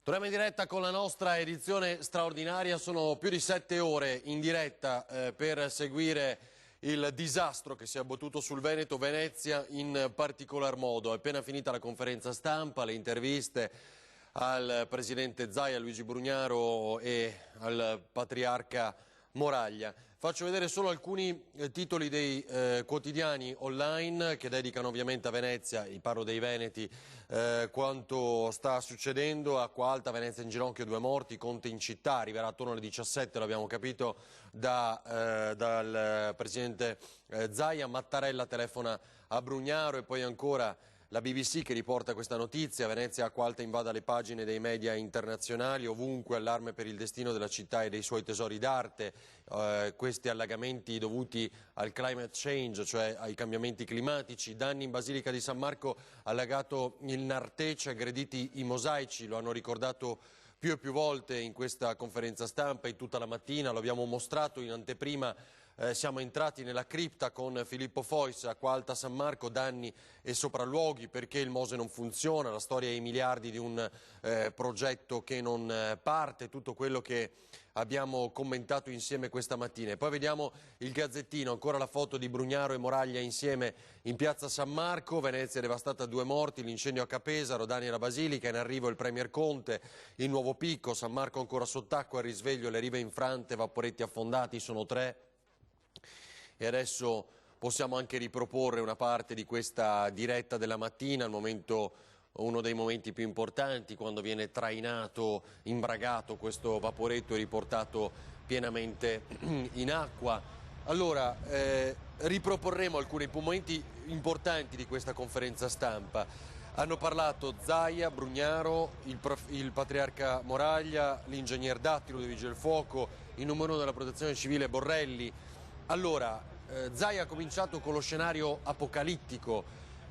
Torniamo in diretta con la nostra edizione straordinaria, sono più di 7 ore in diretta per seguire il disastro che si è abbattuto sul Veneto, Venezia in particolar modo. È appena finita la conferenza stampa, le interviste al presidente Zaia, Luigi Brugnaro e al patriarca Moraglia. Faccio vedere solo alcuni titoli dei quotidiani online che dedicano ovviamente a Venezia, parlo dei veneti, quanto sta succedendo. Acqua Alta, Venezia in ginocchio, 2 morti, Conte in città, arriverà attorno alle 17, l'abbiamo capito dal presidente Zaia. Mattarella telefona a Brugnaro e poi ancora la BBC che riporta questa notizia: Venezia Acqua Alta invada le pagine dei media internazionali, ovunque allarme per il destino della città e dei suoi tesori d'arte. Questi allagamenti dovuti al climate change, cioè ai cambiamenti climatici, danni in Basilica di San Marco, allagato il Nartece, aggrediti i mosaici, lo hanno ricordato più e più volte in questa conferenza stampa, in tutta la mattina, lo abbiamo mostrato in anteprima. Siamo entrati nella cripta con Filippo Fois, Acqua Alta San Marco, danni e sopralluoghi perché il Mose non funziona, la storia ai miliardi di un progetto che non parte, tutto quello che abbiamo commentato insieme questa mattina. E poi vediamo il Gazzettino, ancora la foto di Brugnaro e Moraglia insieme in piazza San Marco. Venezia devastata, 2 morti, l'incendio a Capesaro, danni alla Basilica, in arrivo il Premier Conte, il nuovo picco, San Marco ancora sott'acqua, il risveglio, le rive infrante, vaporetti affondati, sono 3. E adesso possiamo anche riproporre una parte di questa diretta della mattina, uno dei momenti più importanti, quando viene trainato, imbragato questo vaporetto e riportato pienamente in acqua. Allora, riproporremo alcuni momenti importanti di questa conferenza stampa. Hanno parlato Zaia, Brugnaro, il patriarca Moraglia, l'ingegner Dattilo dei Vigili del Fuoco, il numero 1 della Protezione Civile Borrelli. Allora, Zaia ha cominciato con lo scenario apocalittico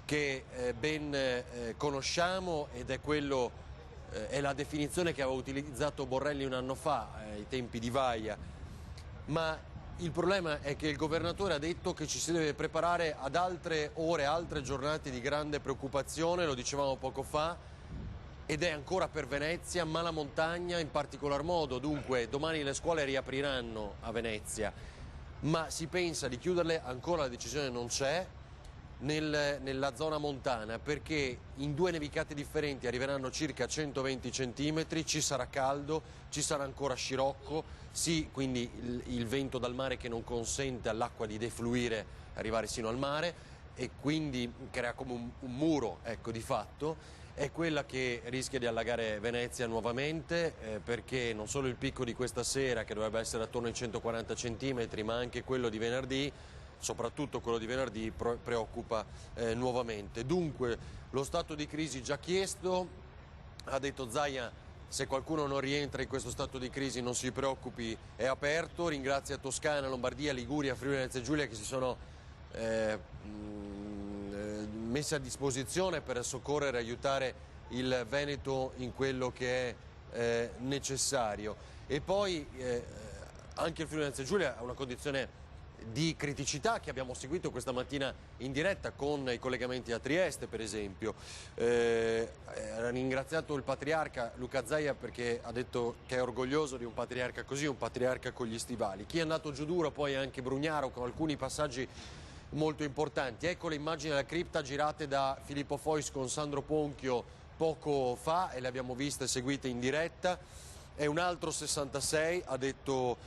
che ben conosciamo ed è la definizione che aveva utilizzato Borrelli un anno fa, ai tempi di Vaia. Ma il problema è che il governatore ha detto che ci si deve preparare ad altre ore, altre giornate di grande preoccupazione, lo dicevamo poco fa, ed è ancora per Venezia, ma la montagna in particolar modo. Dunque, domani le scuole riapriranno a Venezia, ma si pensa di chiuderle, ancora la decisione non c'è, nella zona montana, perché in 2 nevicate differenti arriveranno circa 120 centimetri, ci sarà caldo, ci sarà ancora scirocco, sì, quindi il vento dal mare che non consente all'acqua di defluire, arrivare sino al mare, e quindi crea come un muro, ecco, di fatto. È quella che rischia di allagare Venezia nuovamente, perché non solo il picco di questa sera, che dovrebbe essere attorno ai 140 centimetri, ma anche quello di venerdì, soprattutto quello di venerdì, preoccupa nuovamente. Dunque, lo stato di crisi già chiesto, ha detto Zaia: se qualcuno non rientra in questo stato di crisi non si preoccupi, è aperto. Ringrazia Toscana, Lombardia, Liguria, Friuli Venezia Giulia che si sono messe a disposizione per soccorrere e aiutare il Veneto in quello che è necessario. E poi anche il Friuli Venezia Giulia ha una condizione di criticità che abbiamo seguito questa mattina in diretta con i collegamenti a Trieste, per esempio. Ha ringraziato il patriarca Luca Zaia perché ha detto che è orgoglioso di un patriarca così, un patriarca con gli stivali. Chi è andato giù duro poi anche Brugnaro, con alcuni passaggi molto importanti. Ecco le immagini della cripta girate da Filippo Fois con Sandro Ponchio poco fa e le abbiamo viste seguite in diretta. È un altro 66, ha detto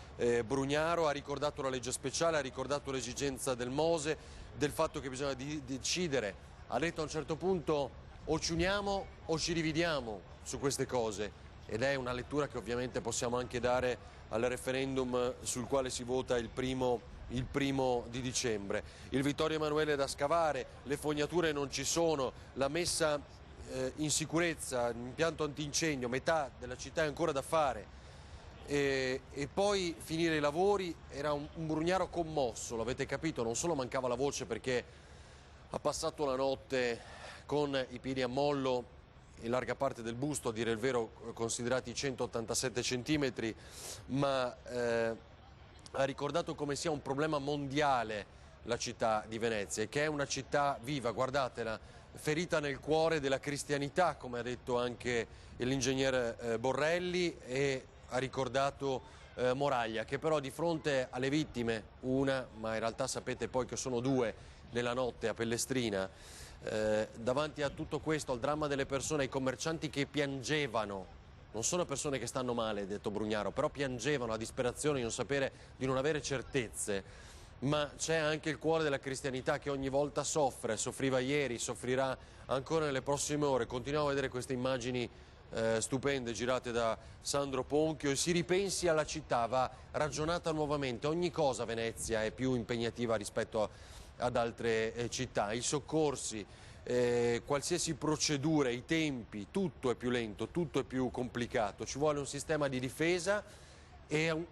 Brugnaro, ha ricordato la legge speciale, ha ricordato l'esigenza del Mose, del fatto che bisogna decidere. Ha detto a un certo punto: o ci uniamo o ci dividiamo su queste cose, ed è una lettura che ovviamente possiamo anche dare al referendum sul quale si vota il primo di dicembre. Il Vittorio Emanuele da scavare, le fognature non ci sono, la messa in sicurezza, l'impianto antincendio, metà della città è ancora da fare, e poi finire i lavori. Era un Brugnaro commosso, l'avete capito, non solo mancava la voce perché ha passato la notte con i piedi a mollo in larga parte del busto, a dire il vero considerati 187 centimetri, ma ha ricordato come sia un problema mondiale la città di Venezia, e che è una città viva, guardatela, ferita nel cuore della cristianità, come ha detto anche l'ingegner Borrelli, e ha ricordato Moraglia, che però di fronte alle vittime, una, ma in realtà sapete poi che sono due nella notte a Pellestrina, davanti a tutto questo, al dramma delle persone, ai commercianti che piangevano, non sono persone che stanno male, detto Brugnaro, però piangevano a disperazione di non sapere, di non avere certezze. Ma c'è anche il cuore della cristianità che ogni volta soffre, soffriva ieri, soffrirà ancora nelle prossime ore. Continuiamo a vedere queste immagini stupende girate da Sandro Ponchio e si ripensi alla città, va ragionata nuovamente. Ogni cosa a Venezia è più impegnativa rispetto ad altre città, i soccorsi, qualsiasi procedura, i tempi, tutto è più lento, tutto è più complicato. Ci vuole un sistema di difesa e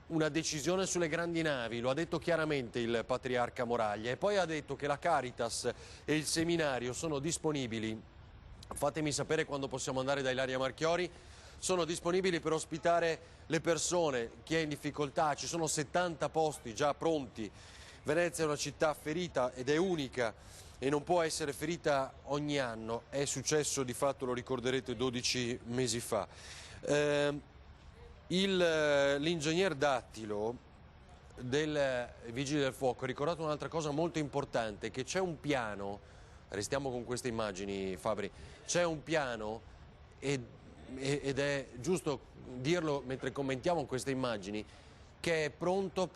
una decisione sulle grandi navi, lo ha detto chiaramente il patriarca Moraglia, e poi ha detto che la Caritas e il seminario sono disponibili, fatemi sapere quando possiamo andare da Ilaria Marchiori, sono disponibili per ospitare le persone, chi è in difficoltà, ci sono 70 posti già pronti. Venezia è una città ferita ed è unica e non può essere ferita ogni anno, è successo di fatto, lo ricorderete, 12 mesi fa. L'ingegner Dattilo del Vigili del Fuoco ha ricordato un'altra cosa molto importante, che c'è un piano, restiamo con queste immagini Fabri, c'è un piano ed è giusto dirlo mentre commentiamo queste immagini, che è pronto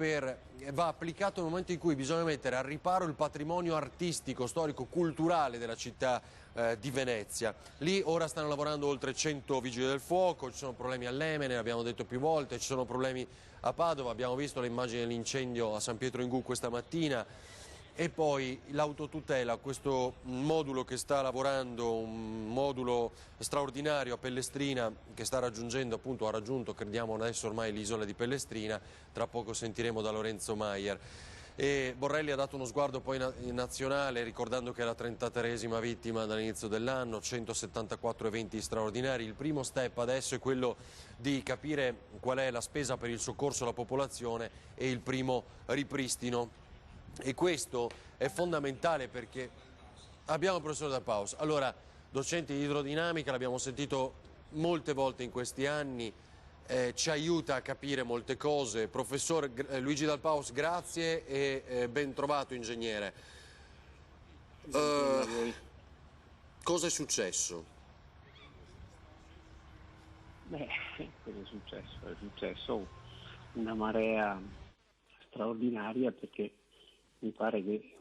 va applicato nel momento in cui bisogna mettere al riparo il patrimonio artistico, storico, culturale della città di Venezia. Lì ora stanno lavorando oltre 100 vigili del fuoco, ci sono problemi all'Emene, l'abbiamo detto più volte, ci sono problemi a Padova, abbiamo visto le immagini dell'incendio a San Pietro in Gu questa mattina. E poi l'autotutela, questo modulo che sta lavorando, un modulo straordinario a Pellestrina che sta raggiungendo, appunto ha raggiunto, crediamo adesso ormai, l'isola di Pellestrina, tra poco sentiremo da Lorenzo Maier. E Borrelli ha dato uno sguardo poi nazionale ricordando che è la 33esima vittima dall'inizio dell'anno, 174 eventi straordinari. Il primo step adesso è quello di capire qual è la spesa per il soccorso alla popolazione e il primo ripristino. E questo è fondamentale perché abbiamo il professor Da Paus. Allora, docente di idrodinamica, l'abbiamo sentito molte volte in questi anni, ci aiuta a capire molte cose. Professor Luigi Dal Paus, grazie e ben trovato ingegnere. Cosa è successo? Beh, cosa è successo? È successo una marea straordinaria perché mi pare che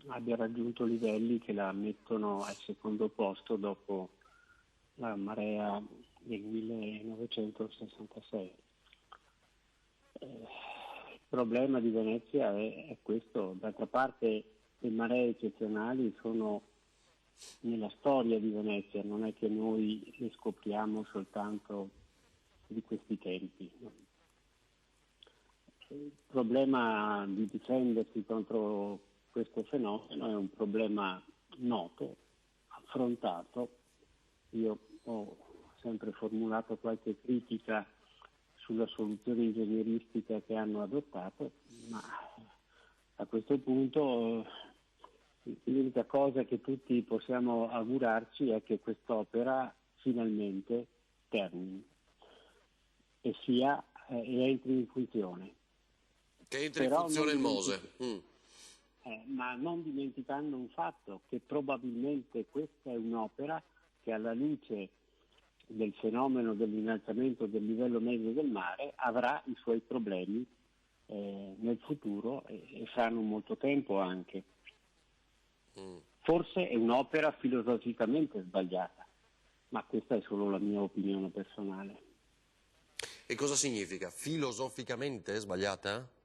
abbia raggiunto livelli che la mettono al secondo posto dopo la marea del 1966. Il problema di Venezia è questo. D'altra parte le maree eccezionali sono nella storia di Venezia, non è che noi le scopriamo soltanto di questi tempi. Il problema di difendersi contro questo fenomeno è un problema noto, affrontato. Io ho sempre formulato qualche critica sulla soluzione ingegneristica che hanno adottato, ma a questo punto l'unica cosa che tutti possiamo augurarci è che quest'opera finalmente termini e entri in funzione. Che entri in funzione il Mose. Ma non dimenticando un fatto, che probabilmente questa è un'opera che alla luce del fenomeno dell'innalzamento del livello medio del mare avrà i suoi problemi nel futuro e saranno molto tempo anche. Forse è un'opera filosoficamente sbagliata, ma questa è solo la mia opinione personale. E cosa significa? Filosoficamente sbagliata?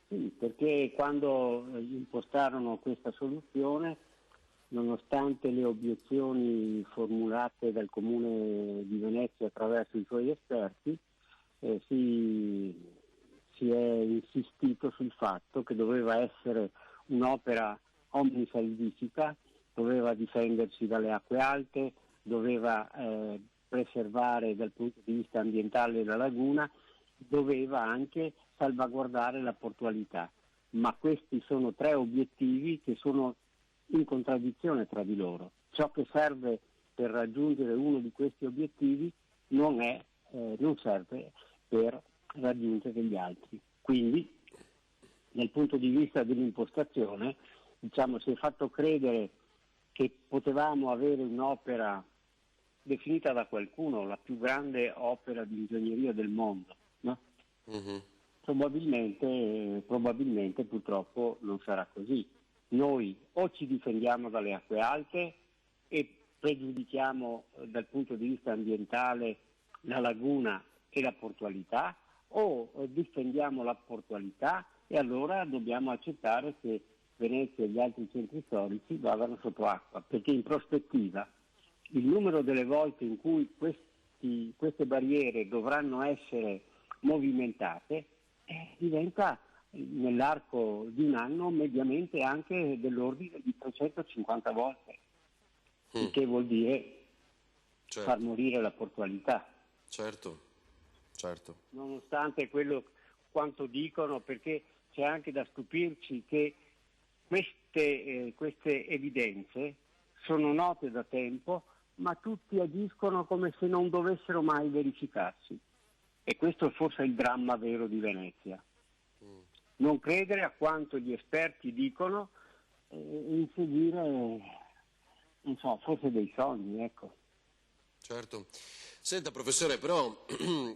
Sì, perché quando impostarono questa soluzione, nonostante le obiezioni formulate dal Comune di Venezia attraverso i suoi esperti, si è insistito sul fatto che doveva essere un'opera omnisalvifica, doveva difendersi dalle acque alte, doveva preservare dal punto di vista ambientale la laguna, doveva anche salvaguardare la portualità. Ma questi sono tre obiettivi che sono in contraddizione tra di loro. Ciò che serve per raggiungere uno di questi obiettivi non serve per raggiungere gli altri. Quindi, dal punto di vista dell'impostazione, diciamo, si è fatto credere che potevamo avere un'opera definita da qualcuno la più grande opera di ingegneria del mondo, no? Mhm. Probabilmente purtroppo non sarà così. Noi o ci difendiamo dalle acque alte e pregiudichiamo dal punto di vista ambientale la laguna e la portualità, o difendiamo la portualità e allora dobbiamo accettare che Venezia e gli altri centri storici vadano sotto acqua, perché in prospettiva il numero delle volte in cui queste barriere dovranno essere movimentate diventa nell'arco di un anno mediamente anche dell'ordine di 350 volte, il che vuol dire Certo, far morire la portualità. certo. Nonostante quanto dicono, perché c'è anche da stupirci che queste evidenze sono note da tempo, ma tutti agiscono come se non dovessero mai verificarsi. E questo forse è il dramma vero di Venezia. Non credere a quanto gli esperti dicono e inseguire, non so, forse dei sogni, ecco. Certo. Senta professore, però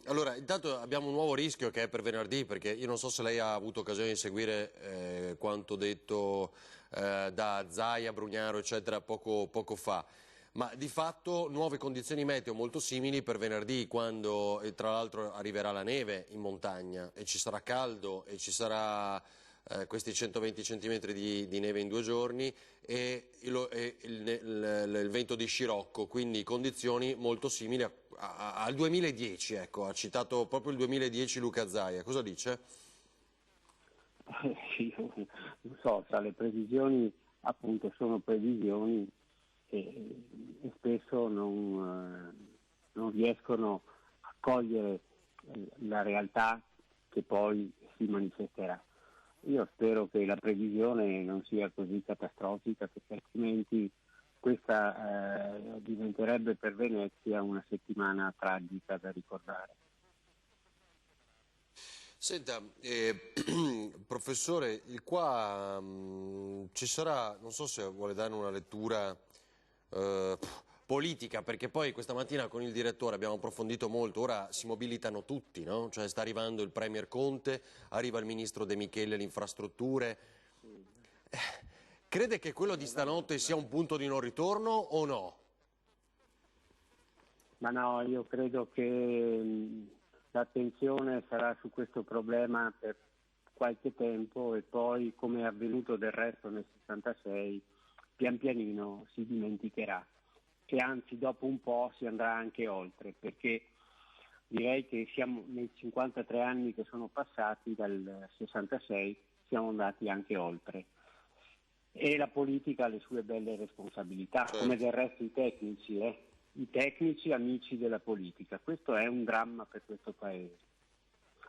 allora intanto abbiamo un nuovo rischio che è per venerdì, perché io non so se lei ha avuto occasione di seguire quanto detto da Zaia, Brugnaro eccetera poco fa, ma di fatto nuove condizioni meteo molto simili per venerdì, quando tra l'altro arriverà la neve in montagna e ci sarà caldo e ci sarà questi 120 centimetri di neve in 2 giorni e il vento di scirocco, quindi condizioni molto simili al 2010, ecco, ha citato proprio il 2010 Luca Zaia, cosa dice? Sì, non so, tra le previsioni appunto sono previsioni e spesso non riescono a cogliere la realtà che poi si manifesterà. Io spero che la previsione non sia così catastrofica, perché altrimenti questa diventerebbe per Venezia una settimana tragica da ricordare. Senta, professore, qua ci sarà, non so se vuole dare una lettura politica, perché poi questa mattina con il direttore abbiamo approfondito molto, ora si mobilitano tutti, no? Cioè sta arrivando il Premier Conte, arriva il Ministro De Michele alle infrastrutture. Crede che quello di stanotte sia un punto di non ritorno o no? Ma no, io credo che l'attenzione sarà su questo problema per qualche tempo e poi, come è avvenuto del resto nel 66, pian pianino si dimenticherà e anzi dopo un po' si andrà anche oltre, perché direi che siamo nei 53 anni che sono passati dal 66, siamo andati anche oltre. E la politica ha le sue belle responsabilità, Certo. come del resto i tecnici amici della politica. Questo è un dramma per questo Paese.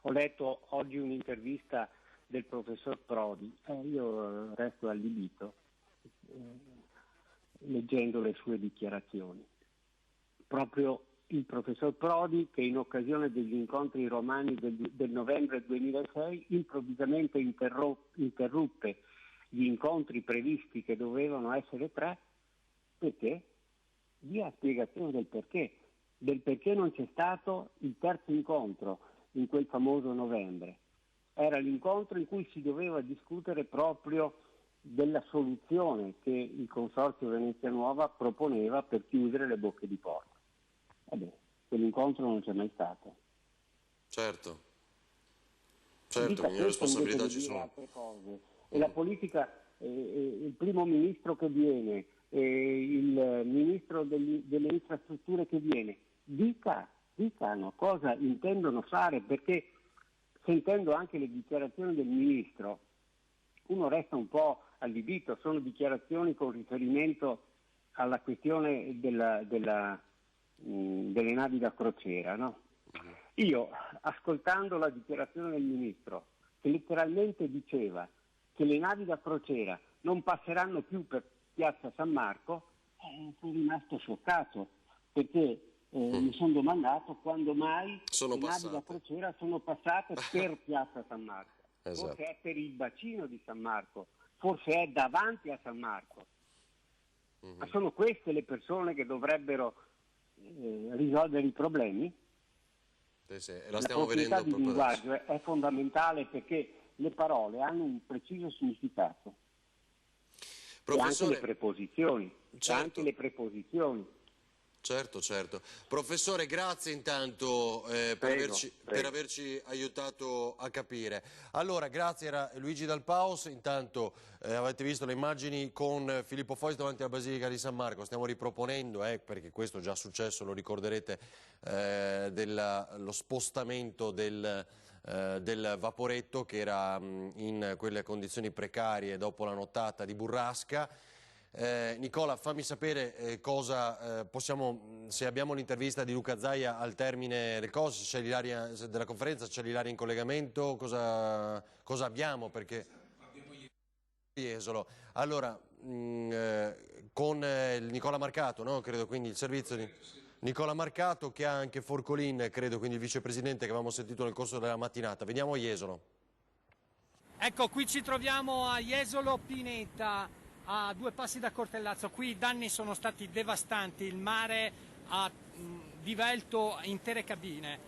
Ho letto oggi un'intervista del professor Prodi, io resto allibito leggendo le sue dichiarazioni. Proprio il professor Prodi, che in occasione degli incontri romani del novembre 2006 improvvisamente interruppe gli incontri previsti, che dovevano essere 3, perché? Dia spiegazione del perché non c'è stato il terzo incontro in quel famoso novembre. Era l'incontro in cui si doveva discutere proprio della soluzione che il Consorzio Venezia Nuova proponeva per chiudere le bocche di porto. Quell'incontro non c'è mai stato. Certo, Dica le responsabilità invece ci di dire sono. altre cose. E la politica, il primo ministro che viene, il ministro delle infrastrutture che viene, dicano cosa intendono fare, perché sentendo anche le dichiarazioni del ministro uno resta un po' allibito. Sono dichiarazioni con riferimento alla questione delle navi da crociera, no? Io, ascoltando la dichiarazione del ministro, che letteralmente diceva che le navi da crociera non passeranno più Piazza San Marco, sono rimasto scioccato, perché mi sono domandato quando mai le navi da crociera sono passate per Piazza San Marco. Esatto. Forse è per il bacino di San Marco, forse è davanti a San Marco. Ma sono queste le persone che dovrebbero risolvere i problemi? La stiamo proprietà vedendo di proprio linguaggio è fondamentale, perché le parole hanno un preciso significato. Professore, e anche le preposizioni. certo. Anche le preposizioni. Certo. Professore, grazie intanto per averci aiutato a capire. Allora, grazie, era Luigi Dal Paos. Intanto avete visto le immagini con Filippo Fois davanti alla Basilica di San Marco. Stiamo riproponendo, perché questo è già successo, lo ricorderete, lo spostamento del vaporetto che era in quelle condizioni precarie dopo la nottata di burrasca. Nicola, fammi sapere se abbiamo l'intervista di Luca Zaia al termine della conferenza, c'è l'Ilaria in collegamento, cosa abbiamo? Perché Jesolo. Allora, con Nicola Marcato, no? Credo, quindi il servizio di Nicola Marcato, che ha anche Forcolin, credo, quindi il vicepresidente che avevamo sentito nel corso della mattinata. Veniamo a Jesolo. Ecco, qui ci troviamo a Jesolo Pineta, a 2 passi da Cortellazzo. Qui i danni sono stati devastanti, il mare ha divelto intere cabine.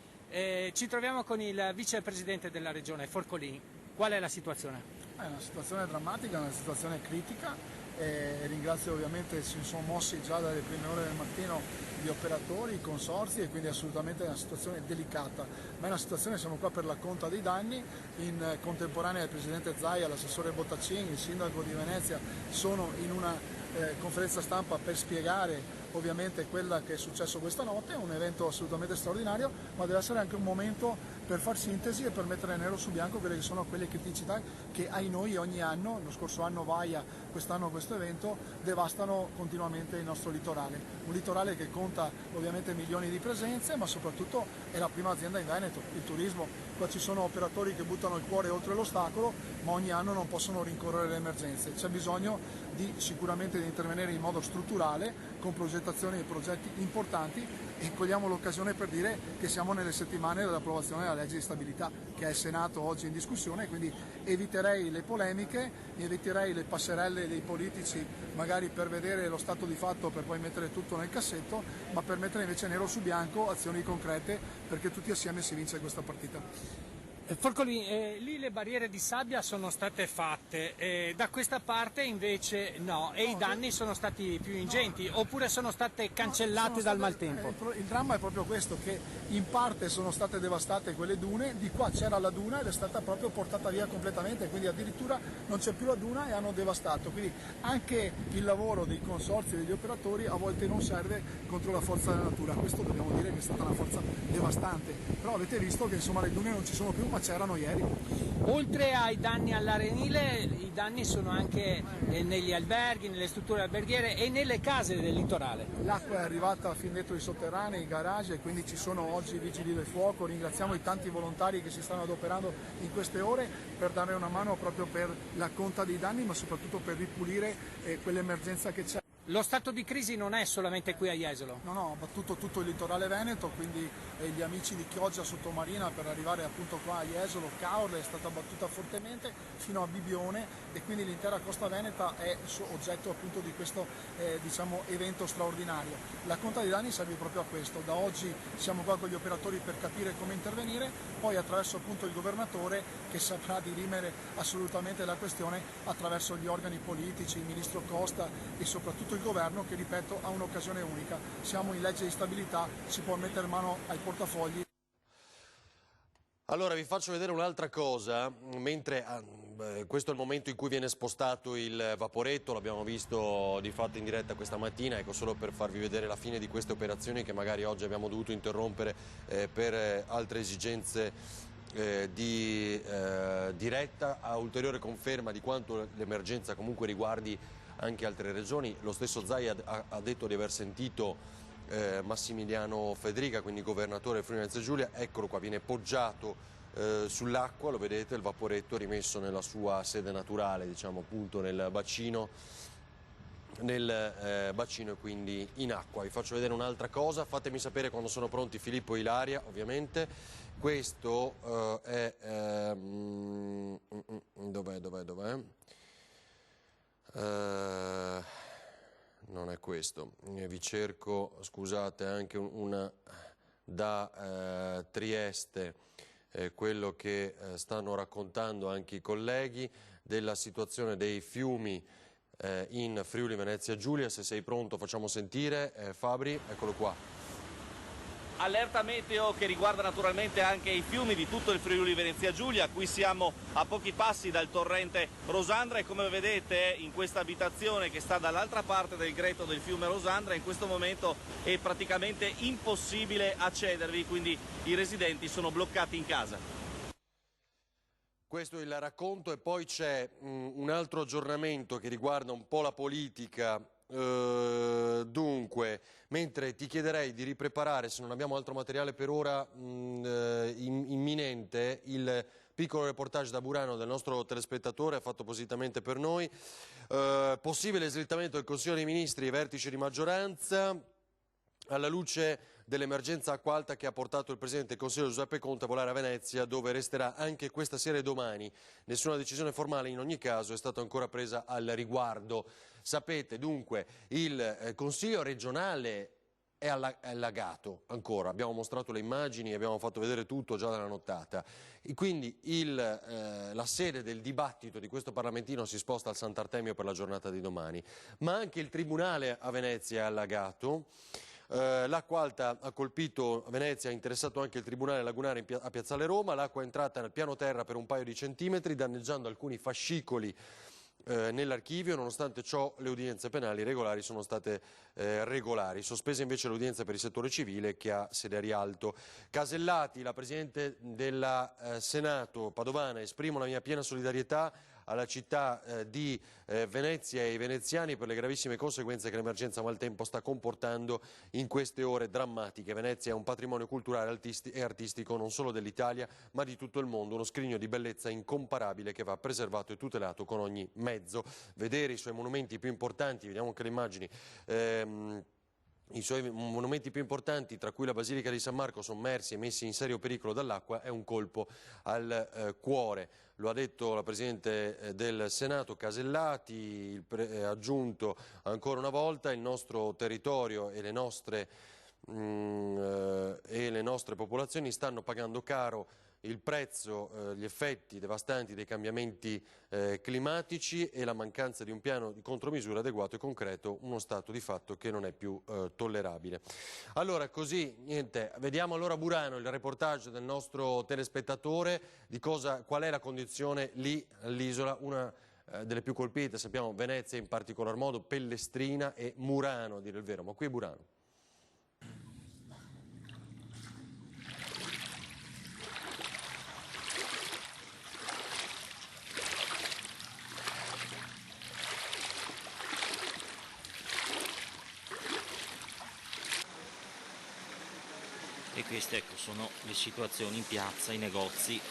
Ci troviamo con il vicepresidente della regione, Forcolin. Qual è la situazione? È una situazione drammatica, una situazione critica. Ringrazio, ovviamente, si sono mossi già dalle prime ore del mattino gli operatori, i consorzi, e quindi assolutamente è una situazione delicata, ma è una situazione, siamo qua per la conta dei danni. In contemporanea il presidente Zaia, l'assessore Bottaccini, il sindaco di Venezia sono in una conferenza stampa per spiegare ovviamente quella che è successo questa notte. È un evento assolutamente straordinario, ma deve essere anche un momento per far sintesi e per mettere nero su bianco quelle che sono quelle criticità che ai noi ogni anno, lo scorso anno Vaia, quest'anno questo evento, devastano continuamente il nostro litorale. Un litorale che conta ovviamente milioni di presenze, ma soprattutto è la prima azienda in Veneto, il turismo. Qua ci sono operatori che buttano il cuore oltre l'ostacolo, ma ogni anno non possono rincorrere le emergenze. C'è bisogno sicuramente di intervenire in modo strutturale, con progettazioni e progetti importanti, e cogliamo l'occasione per dire che siamo nelle settimane dell'approvazione della legge di stabilità, che è il Senato oggi in discussione, quindi eviterei le polemiche, eviterei le passerelle dei politici magari per vedere lo stato di fatto per poi mettere tutto nel cassetto, ma per mettere invece nero su bianco azioni concrete, perché tutti assieme si vince questa partita. Forcolin, lì le barriere di sabbia sono state fatte, da questa parte invece no, e i danni sono stati più ingenti, oppure sono state cancellate dal maltempo? Il dramma è proprio questo, che in parte sono state devastate quelle dune, di qua c'era la duna ed è stata proprio portata via completamente, quindi addirittura non c'è più la duna e hanno devastato. Quindi anche il lavoro dei consorzi e degli operatori a volte non serve contro la forza della natura. Questo dobbiamo dire che è stata una forza devastante, però avete visto che insomma le dune non ci sono più, ma c'erano ieri. Oltre ai danni all'arenile, i danni sono anche negli alberghi, nelle strutture alberghiere e nelle case del litorale. L'acqua è arrivata fin dentro i sotterranei, i garage, e quindi ci sono oggi i vigili del fuoco. Ringraziamo i tanti volontari che si stanno adoperando in queste ore per dare una mano proprio per la conta dei danni, ma soprattutto per ripulire quell'emergenza che c'è. Lo stato di crisi non è solamente qui a Jesolo? No, ha battuto tutto il litorale veneto, quindi gli amici di Chioggia Sottomarina per arrivare appunto qua a Jesolo, Caorle è stata battuta fortemente fino a Bibione, e quindi l'intera costa veneta è oggetto appunto di questo evento straordinario. La conta dei danni serve proprio a questo. Da oggi siamo qua con gli operatori per capire come intervenire, poi attraverso appunto il governatore che saprà dirimere assolutamente la questione attraverso gli organi politici, il ministro Costa e soprattutto il governo, che ripeto ha un'occasione unica. Siamo in legge di stabilità, si può mettere mano ai portafogli. Allora vi faccio vedere un'altra cosa, mentre questo è il momento in cui viene spostato il vaporetto, l'abbiamo visto di fatto in diretta questa mattina, ecco, solo per farvi vedere la fine di queste operazioni che magari oggi abbiamo dovuto interrompere per altre esigenze di diretta, a ulteriore conferma di quanto l'emergenza comunque riguardi anche altre regioni. Lo stesso Zaia ha detto di aver sentito Massimiliano Federica, quindi governatore del Friuli Venezia Giulia. Eccolo qua, viene poggiato sull'acqua, lo vedete, il vaporetto rimesso nella sua sede naturale, diciamo appunto nel bacino nel bacino e quindi in acqua. Vi faccio vedere un'altra cosa, fatemi sapere quando sono pronti Filippo e Ilaria, ovviamente. Questo è... dov'è? Non è questo, vi cerco, scusate, anche una da Trieste, quello che stanno raccontando anche i colleghi della situazione dei fiumi in Friuli Venezia Giulia. Se sei pronto facciamo sentire. Fabri, eccolo qua. Allerta meteo che riguarda naturalmente anche i fiumi di tutto il Friuli Venezia Giulia. Qui siamo a pochi passi dal torrente Rosandra e come vedete in questa abitazione che sta dall'altra parte del greto del fiume Rosandra in questo momento è praticamente impossibile accedervi, quindi i residenti sono bloccati in casa. Questo è il racconto e poi c'è un altro aggiornamento che riguarda un po' la politica. Dunque, mentre ti chiederei di ripreparare, se non abbiamo altro materiale per ora imminente, il piccolo reportage da Burano del nostro telespettatore fatto appositamente per noi. Possibile slittamento del Consiglio dei Ministri e vertice di maggioranza alla luce dell'emergenza acqua alta che ha portato il Presidente del Consiglio Giuseppe Conte a volare a Venezia, dove resterà anche questa sera e domani. Nessuna decisione formale in ogni caso è stata ancora presa al riguardo. Sapete dunque, il Consiglio regionale è allagato ancora, abbiamo mostrato le immagini, abbiamo fatto vedere tutto già dalla nottata. E quindi la sede del dibattito di questo Parlamentino si sposta al Sant'Artemio per la giornata di domani, ma anche il Tribunale a Venezia è allagato. L'acqua alta ha colpito Venezia, ha interessato anche il Tribunale Lagunare a Piazzale Roma, l'acqua è entrata nel piano terra per un paio di centimetri, danneggiando alcuni fascicoli nell'archivio. Nonostante ciò le udienze penali regolari sono state regolari, sospese invece le udienze per il settore civile che ha sede a Rialto. Casellati, la Presidente del Senato padovana: esprimo la mia piena solidarietà alla città di Venezia e ai veneziani per le gravissime conseguenze che l'emergenza maltempo sta comportando in queste ore drammatiche. Venezia è un patrimonio culturale e artistico non solo dell'Italia ma di tutto il mondo, uno scrigno di bellezza incomparabile che va preservato e tutelato con ogni mezzo. Vedere i suoi monumenti più importanti, vediamo anche le immagini, i suoi monumenti più importanti, tra cui la Basilica di San Marco, sommersi e messi in serio pericolo dall'acqua, è un colpo al cuore. Lo ha detto la Presidente del Senato Casellati, ha aggiunto ancora una volta: il nostro territorio e le nostre popolazioni stanno pagando caro il prezzo, gli effetti devastanti dei cambiamenti climatici e la mancanza di un piano di contromisura adeguato e concreto, uno stato di fatto che non è più tollerabile. Allora, così, niente, vediamo allora Burano, il reportage del nostro telespettatore di qual è la condizione lì all'isola, una delle più colpite, sappiamo Venezia in particolar modo, Pellestrina e Murano a dire il vero, ma qui è Burano. E queste, ecco, sono le situazioni in piazza, i negozi.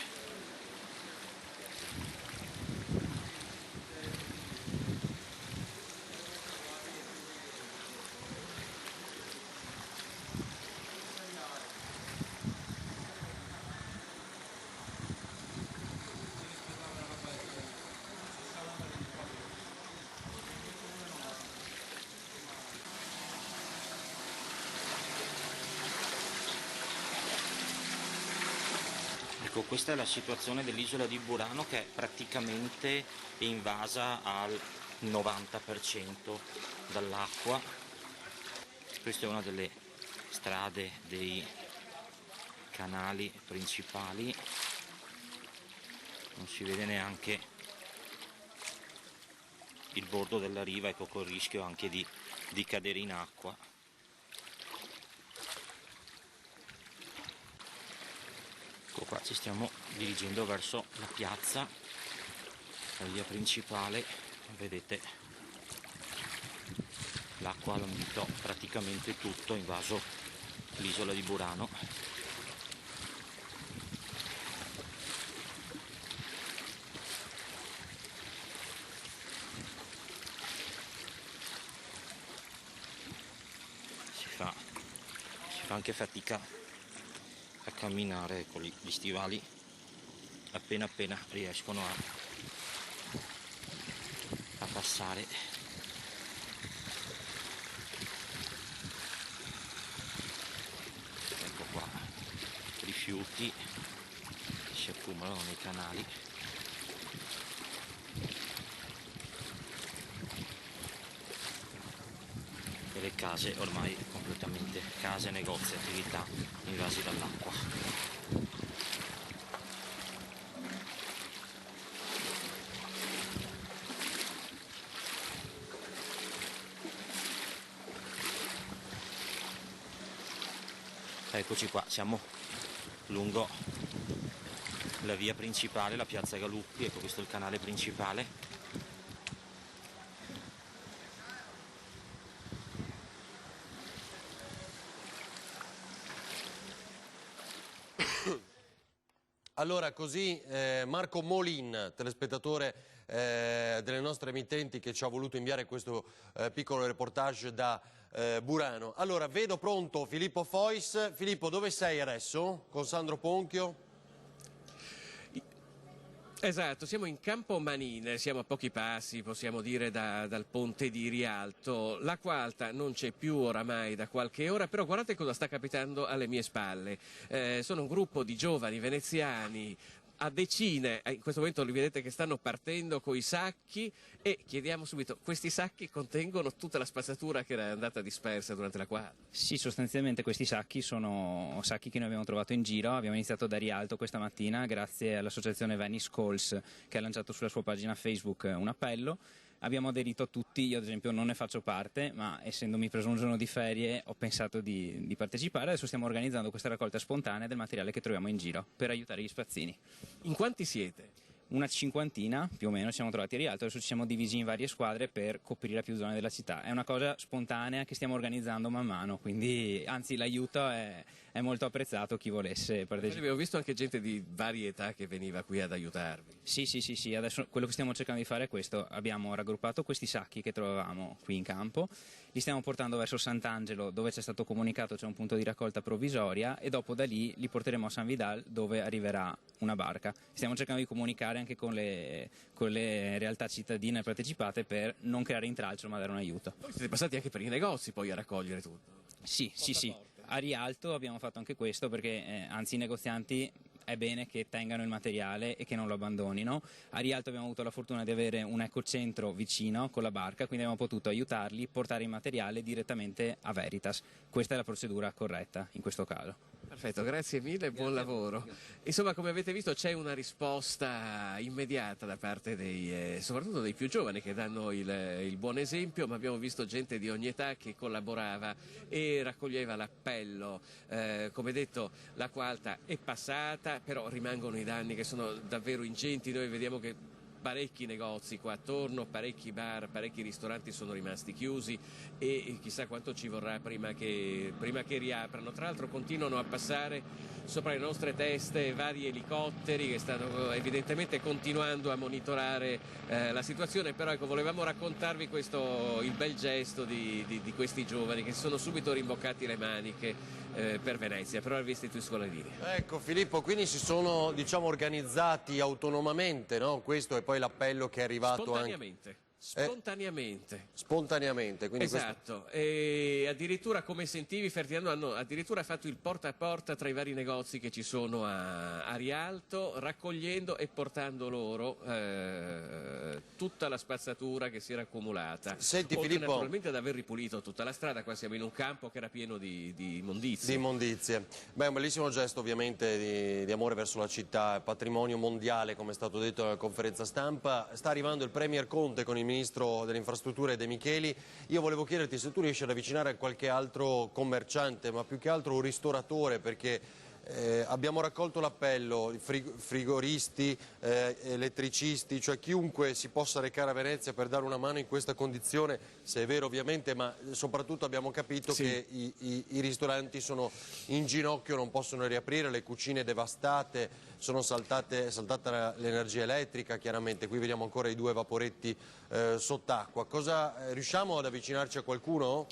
Ecco, questa è la situazione dell'isola di Burano, che è praticamente invasa al 90% dall'acqua. Questa è una delle strade, dei canali principali, non si vede neanche il bordo della riva, ecco, col rischio anche di cadere in acqua. Qua ci stiamo dirigendo verso la piazza, la via principale. Vedete, l'acqua ha lambito praticamente tutto, invaso l'isola di Burano. fa anche fatica a camminare con gli stivali, appena riescono a passare. Ecco qua, rifiuti si accumulano nei canali. E le case ormai completamente, case, negozi, attività invasi dall'acqua. Eccoci qua, siamo lungo la via principale, la piazza Galuppi. Ecco, questo è il canale principale. Allora, così Marco Molin, telespettatore delle nostre emittenti, che ci ha voluto inviare questo piccolo reportage da Burano. Allora, vedo pronto Filippo Fois. Filippo, dove sei adesso? Con Sandro Ponchio? Esatto, siamo in Campo Manine, siamo a pochi passi, possiamo dire, dal ponte di Rialto. L'acqua alta non c'è più oramai da qualche ora, però guardate cosa sta capitando alle mie spalle. Sono un gruppo di giovani veneziani a decine, in questo momento li vedete che stanno partendo con i sacchi, e chiediamo subito, questi sacchi contengono tutta la spazzatura che era andata dispersa durante la quadra? Sì, sostanzialmente questi sacchi sono sacchi che noi abbiamo trovato in giro. Abbiamo iniziato da Rialto questa mattina grazie all'associazione Venice Calls, che ha lanciato sulla sua pagina Facebook un appello. Abbiamo aderito a tutti, io ad esempio non ne faccio parte, ma essendomi preso un giorno di ferie ho pensato di partecipare. Adesso stiamo organizzando questa raccolta spontanea del materiale che troviamo in giro per aiutare gli spazzini. In quanti siete? Una cinquantina più o meno ci siamo trovati a Rialto, adesso ci siamo divisi in varie squadre per coprire più zone della città. È una cosa spontanea che stiamo organizzando man mano, quindi anzi l'aiuto è molto apprezzato, chi volesse partecipare. Abbiamo visto anche gente di varie età che veniva qui ad aiutarvi. Sì, adesso quello che stiamo cercando di fare è questo: abbiamo raggruppato questi sacchi che trovavamo qui in campo, li stiamo portando verso Sant'Angelo, dove ci è stato comunicato c'è un punto di raccolta provvisoria, e dopo da lì li porteremo a San Vidal, dove arriverà una barca. Stiamo cercando di comunicare anche con le realtà cittadine partecipate per non creare intralcio ma dare un aiuto. Voi siete passati anche per i negozi poi a raccogliere tutto? Sì. A Rialto abbiamo fatto anche questo perché anzi i negozianti è bene che tengano il materiale e che non lo abbandonino. A Rialto abbiamo avuto la fortuna di avere un ecocentro vicino con la barca, quindi abbiamo potuto aiutarli, portare il materiale direttamente a Veritas. Questa è la procedura corretta in questo caso. Perfetto, grazie mille e buon lavoro. Insomma, come avete visto c'è una risposta immediata da parte soprattutto dei più giovani, che danno il buon esempio, ma abbiamo visto gente di ogni età che collaborava e raccoglieva l'appello. Come detto, l'acqua alta è passata, però rimangono i danni che sono davvero ingenti. Noi vediamo che parecchi negozi qua attorno, parecchi bar, parecchi ristoranti sono rimasti chiusi, e chissà quanto ci vorrà prima che riaprano. Tra l'altro continuano a passare sopra le nostre teste vari elicotteri che stanno evidentemente continuando a monitorare la situazione, però ecco, volevamo raccontarvi il bel gesto di questi giovani che si sono subito rimboccati le maniche per Venezia, per aver visto i scoladini. Ecco Filippo, quindi si sono organizzati autonomamente, no? Questo è poi l'appello che è arrivato Spontaneamente, quindi esatto, e addirittura, come sentivi Ferdinando, hanno addirittura fatto il porta a porta tra i vari negozi che ci sono a Rialto, raccogliendo e portando loro tutta la spazzatura che si era accumulata. Senti oltre Filippo, naturalmente ad aver ripulito tutta la strada. Qua siamo in un campo che era pieno di immondizie. Di immondizie. Beh, è un bellissimo gesto ovviamente di amore verso la città, patrimonio mondiale, come è stato detto nella conferenza stampa. Sta arrivando il Premier Conte con il Ministro delle Infrastrutture De Micheli. Io volevo chiederti se tu riesci ad avvicinare qualche altro commerciante, ma più che altro un ristoratore, perché abbiamo raccolto l'appello, frigoristi, elettricisti, cioè chiunque si possa recare a Venezia per dare una mano in questa condizione, se è vero ovviamente, ma soprattutto abbiamo capito che i ristoranti sono in ginocchio, non possono riaprire, le cucine devastate, è saltata l'energia elettrica chiaramente, qui vediamo ancora i 2 vaporetti sott'acqua. Riusciamo ad avvicinarci a qualcuno?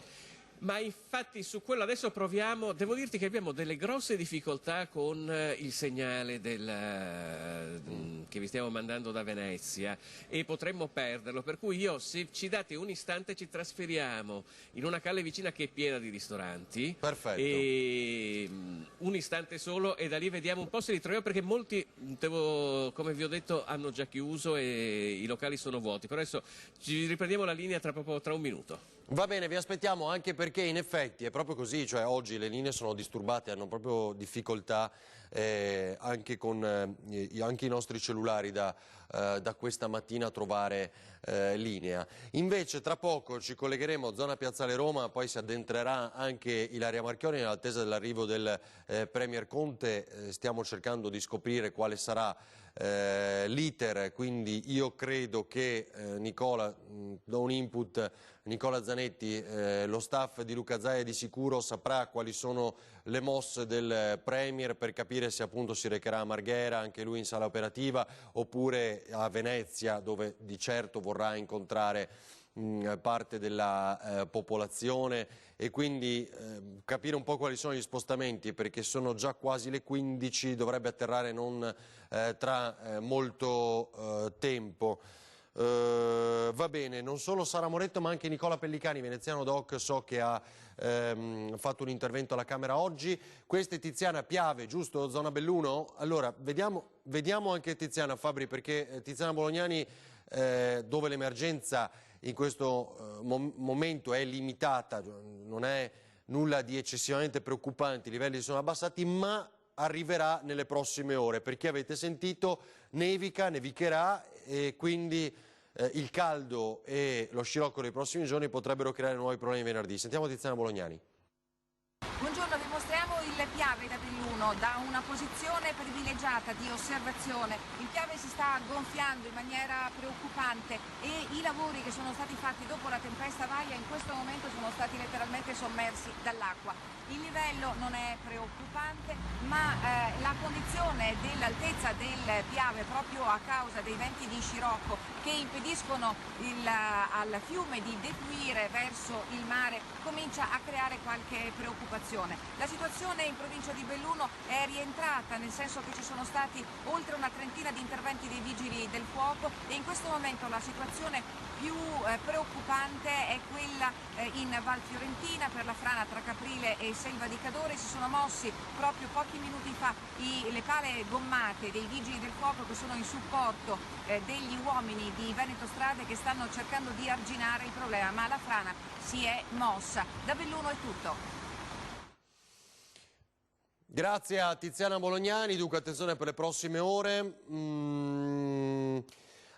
Ma infatti su quello adesso proviamo, devo dirti che abbiamo delle grosse difficoltà con il segnale che vi stiamo mandando da Venezia e potremmo perderlo, per cui io, se ci date un istante, ci trasferiamo in una calle vicina che è piena di ristoranti. Perfetto. E un istante solo e da lì vediamo un po' se li troviamo, perché molti, come vi ho detto, hanno già chiuso e i locali sono vuoti, però adesso ci riprendiamo la linea proprio tra un minuto. Va bene, vi aspettiamo, anche perché in effetti è proprio così, cioè oggi le linee sono disturbate, hanno proprio difficoltà anche i nostri cellulari da questa mattina a trovare linea. Invece tra poco ci collegheremo a zona Piazzale Roma, poi si addentrerà anche Ilaria Marchioni nell'attesa dell'arrivo del Premier Conte. Stiamo cercando di scoprire quale sarà l'iter, quindi io credo che Nicola, do un input, Nicola Zanetti, lo staff di Luca Zaia di sicuro saprà quali sono le mosse del Premier per capire se appunto si recherà a Marghera, anche lui in sala operativa, oppure a Venezia, dove di certo vorrà incontrare parte della popolazione, e quindi capire un po' quali sono gli spostamenti, perché sono già quasi le 15, dovrebbe atterrare non tra molto tempo. Va bene, non solo Sara Moretto ma anche Nicola Pellicani, veneziano doc, so che ha fatto un intervento alla Camera oggi. Questa è Tiziana Piave, giusto? Zona Belluno? Allora, vediamo anche Tiziana, Fabri, perché Tiziana Bolognani, dove l'emergenza in questo momento è limitata, non è nulla di eccessivamente preoccupante, i livelli sono abbassati, ma arriverà nelle prossime ore, perché avete sentito, nevicherà, e quindi il caldo e lo scirocco dei prossimi giorni potrebbero creare nuovi problemi venerdì. Sentiamo Tiziana Bolognani. Buongiorno, vi mostriamo il Piave da Belluno da una posizione privilegiata di osservazione. Il Piave si sta gonfiando in maniera preoccupante e i lavori che sono stati fatti dopo la tempesta Vaia in questo momento sono stati letteralmente sommersi dall'acqua. Il livello non è preoccupante, ma la condizione dell'altezza del Piave, proprio a causa dei venti di scirocco che impediscono al fiume di defluire verso il mare, comincia a creare qualche preoccupazione. La situazione in provincia di Belluno è rientrata, nel senso che ci sono stati oltre una trentina di interventi dei vigili del fuoco e in questo momento la situazione più preoccupante è quella in Val Fiorentina, per la frana tra Caprile e Selva di Cadore. Si sono mossi proprio pochi minuti fa le pale gommate dei vigili del fuoco che sono in supporto degli uomini di Veneto Strade che stanno cercando di arginare il problema, ma la frana si è mossa. Da Belluno è tutto. Grazie a Tiziana Bolognani, dunque attenzione per le prossime ore.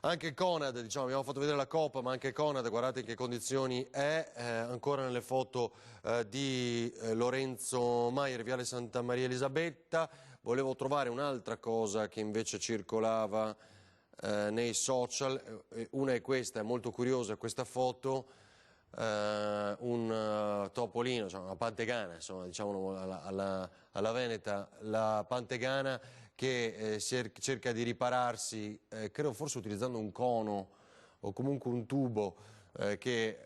Anche Conad, diciamo, abbiamo fatto vedere la Coppa, ma anche Conad, guardate in che condizioni è, ancora nelle foto di Lorenzo Maier, Viale Santa Maria Elisabetta. Volevo trovare un'altra cosa che invece circolava nei social, una è questa, è molto curiosa questa foto, un topolino, cioè una pantegana, insomma, diciamo alla veneta, la pantegana che cerca di ripararsi, credo forse utilizzando un cono o comunque un tubo che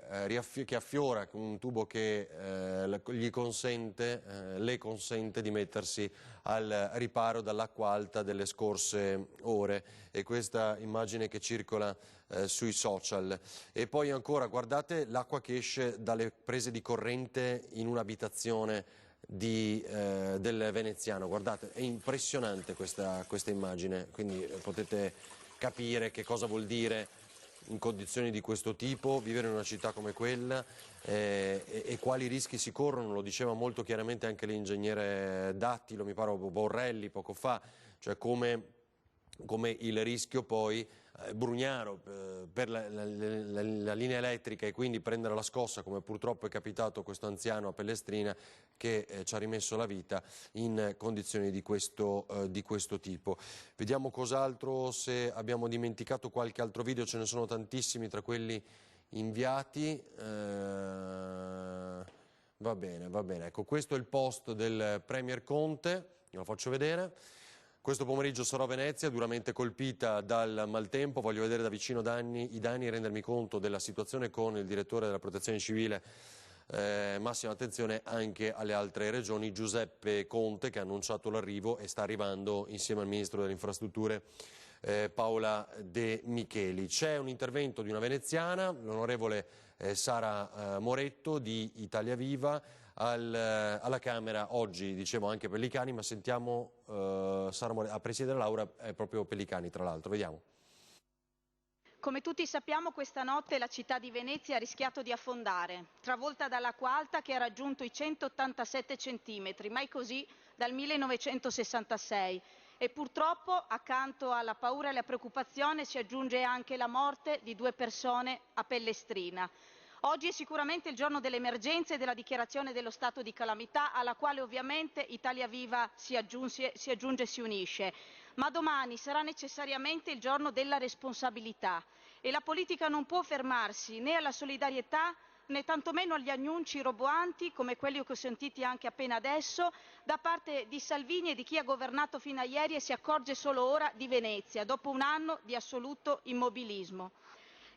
affiora, un tubo che le consente di mettersi al riparo dall'acqua alta delle scorse ore, e questa immagine che circola sui social. E poi ancora guardate l'acqua che esce dalle prese di corrente in un'abitazione del veneziano, guardate, è impressionante questa immagine, quindi potete capire che cosa vuol dire in condizioni di questo tipo vivere in una città come quella e quali rischi si corrono. Lo diceva molto chiaramente anche l'ingegnere Dattilo, mi pare Borrelli poco fa, cioè come il rischio poi Brugnaro per la linea elettrica, e quindi prendere la scossa, come purtroppo è capitato a questo anziano a Pellestrina che ci ha rimesso la vita in condizioni di questo tipo. Vediamo cos'altro, se abbiamo dimenticato qualche altro video, ce ne sono tantissimi tra quelli inviati. Va bene, ecco, questo è il post del Premier Conte, ve lo faccio vedere. Questo pomeriggio sarò a Venezia, duramente colpita dal maltempo, voglio vedere da vicino i danni e rendermi conto della situazione con il direttore della Protezione Civile massima attenzione anche alle altre regioni. Giuseppe Conte, che ha annunciato l'arrivo e sta arrivando insieme al Ministro delle Infrastrutture Paola De Micheli. C'è un intervento di una veneziana, l'onorevole Sara Moretto di Italia Viva, alla Camera oggi, dicevo, anche Pellicani, ma sentiamo Sara Moretto, a presiedere l'Aula è proprio Pellicani, tra l'altro, vediamo. Come tutti sappiamo, questa notte la città di Venezia ha rischiato di affondare, travolta dall'acqua alta che ha raggiunto i 187 centimetri, mai così dal 1966. E purtroppo, accanto alla paura e alla preoccupazione, si aggiunge anche la morte di 2 persone a Pellestrina. Oggi è sicuramente il giorno dell'emergenza e della dichiarazione dello stato di calamità, alla quale ovviamente Italia Viva si aggiunge e si unisce. Ma domani sarà necessariamente il giorno della responsabilità e la politica non può fermarsi né alla solidarietà né tantomeno agli annunci roboanti come quelli che ho sentito anche appena adesso da parte di Salvini e di chi ha governato fino a ieri e si accorge solo ora di Venezia, dopo un anno di assoluto immobilismo.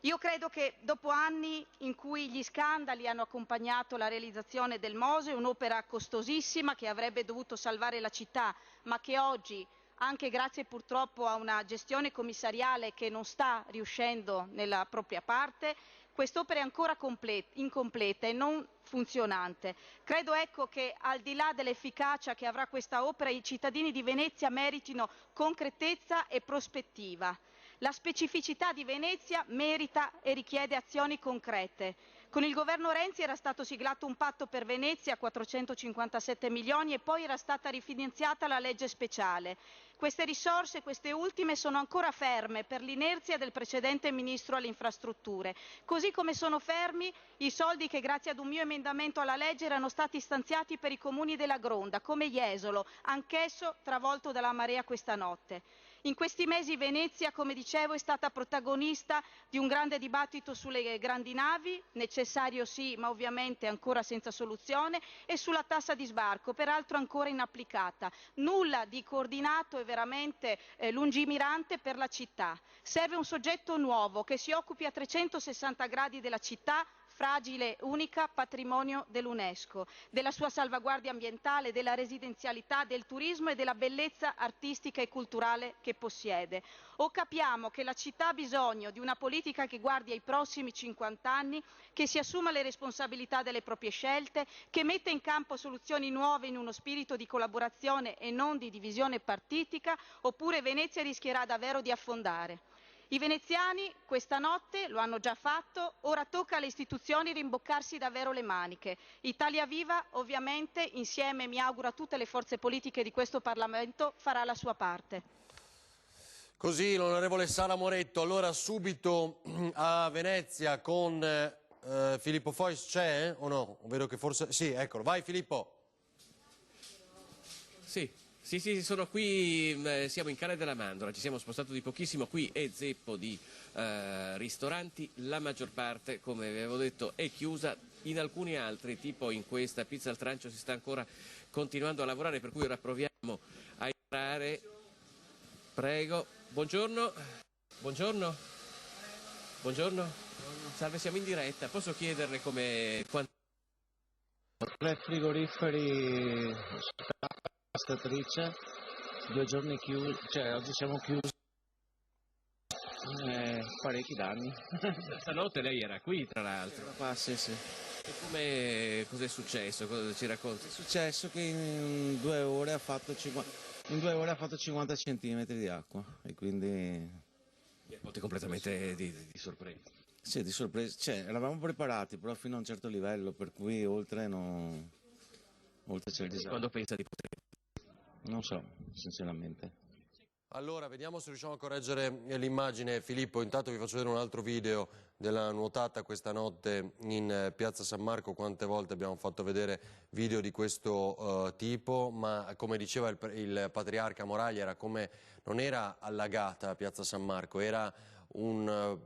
Io credo che dopo anni in cui gli scandali hanno accompagnato la realizzazione del Mose, un'opera costosissima che avrebbe dovuto salvare la città, ma che oggi, anche grazie purtroppo a una gestione commissariale che non sta riuscendo nella propria parte, quest'opera è ancora incompleta e non funzionante. Credo ecco che al di là dell'efficacia che avrà questa opera i cittadini di Venezia meritino concretezza e prospettiva. La specificità di Venezia merita e richiede azioni concrete. Con il governo Renzi era stato siglato un patto per Venezia a 457 milioni e poi era stata rifinanziata la legge speciale. Queste risorse, queste ultime, sono ancora ferme per l'inerzia del precedente Ministro alle Infrastrutture, così come sono fermi i soldi che grazie ad un mio emendamento alla legge erano stati stanziati per i comuni della Gronda, come Jesolo, anch'esso travolto dalla marea questa notte. In questi mesi Venezia, come dicevo, è stata protagonista di un grande dibattito sulle grandi navi, necessario sì, ma ovviamente ancora senza soluzione, e sulla tassa di sbarco, peraltro ancora inapplicata. Nulla di coordinato e veramente lungimirante per la città. Serve un soggetto nuovo che si occupi a 360 gradi della città, fragile, unica, patrimonio dell'UNESCO, della sua salvaguardia ambientale, della residenzialità, del turismo e della bellezza artistica e culturale che possiede. O capiamo che la città ha bisogno di una politica che guardi ai prossimi 50 anni, che si assuma le responsabilità delle proprie scelte, che metta in campo soluzioni nuove in uno spirito di collaborazione e non di divisione partitica, oppure Venezia rischierà davvero di affondare. I veneziani questa notte lo hanno già fatto, ora tocca alle istituzioni rimboccarsi davvero le maniche. Italia Viva ovviamente, insieme mi auguro a tutte le forze politiche di questo Parlamento, farà la sua parte. Così l'onorevole Sara Moretto. Allora subito a Venezia con Filippo Fois, c'è o no? Vedo che forse sì, eccolo, vai Filippo. Sì, sono qui, siamo in Canale della Mandorla, ci siamo spostati di pochissimo, qui è zeppo di ristoranti, la maggior parte, come vi avevo detto, è chiusa, in alcuni altri, tipo in questa Pizza al Trancio, si sta ancora continuando a lavorare, per cui ora proviamo a entrare. Prego, buongiorno. Salve, siamo in diretta, posso chiederle come... 3 frigoriferi, pastatrice, 2 giorni chiusi, cioè oggi siamo chiusi, parecchi danni. Stanotte lei era qui, tra l'altro. Sì. E cos'è successo? Cosa ci racconti? È successo che in 2 ore ha fatto 50 centimetri di acqua e quindi... Mi ha colto completamente di sorpresa. Sì, di sorpresa, cioè eravamo preparati però fino a un certo livello, per cui oltre c'è il disastro. Quando pensa di poter... Non so, sinceramente. Allora, vediamo se riusciamo a correggere l'immagine. Filippo, intanto vi faccio vedere un altro video della nuotata questa notte in Piazza San Marco. Quante volte abbiamo fatto vedere video di questo tipo, ma come diceva il patriarca Moraglia, non era allagata Piazza San Marco, era un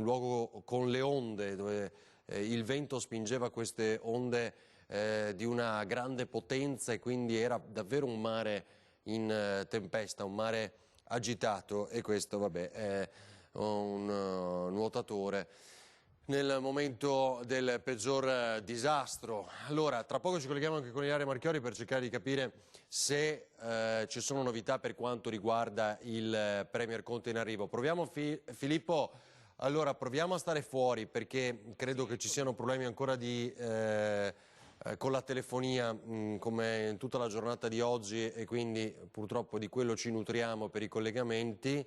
luogo con le onde, dove il vento spingeva queste onde di una grande potenza e quindi era davvero un mare in tempesta, un mare agitato, e questo vabbè è un nuotatore nel momento del peggior disastro. Allora, tra poco ci colleghiamo anche con Ilaria Marchiori per cercare di capire se ci sono novità per quanto riguarda il Premier Conte in arrivo. Proviamo, Filippo, allora proviamo a stare fuori perché credo che ci siano problemi ancora con la telefonia come in tutta la giornata di oggi e quindi purtroppo di quello ci nutriamo per i collegamenti.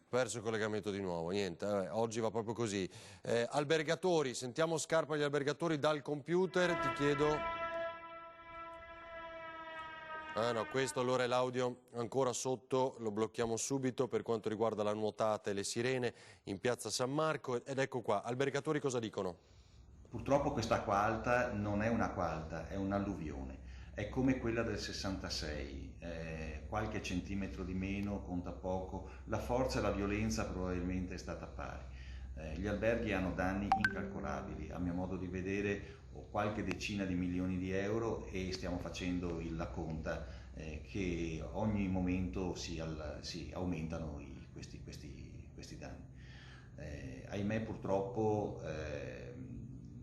Perso il collegamento di nuovo, niente, oggi va proprio così. Albergatori, sentiamo Scarpa agli albergatori dal computer, ti chiedo... Ah no, questo allora è l'audio ancora sotto, lo blocchiamo subito per quanto riguarda la nuotata e le sirene in piazza San Marco ed ecco qua, albergatori cosa dicono? Purtroppo quest'acqua alta non è un'acqua alta, è un'alluvione. È come quella del 66, qualche centimetro di meno conta poco, la forza e la violenza probabilmente è stata pari. Gli alberghi hanno danni incalcolabili, a mio modo di vedere qualche decina di milioni di euro e stiamo facendo la conta che ogni momento si aumentano questi danni. Ahimè purtroppo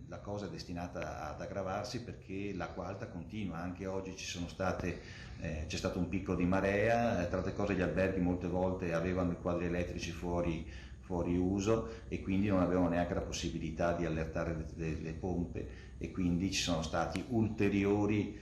la cosa è destinata ad aggravarsi perché l'acqua alta continua, anche oggi c'è stato un picco di marea, tra altre cose gli alberghi molte volte avevano i quadri elettrici fuori uso e quindi non avevano neanche la possibilità di allertare le pompe e quindi ci sono stati ulteriori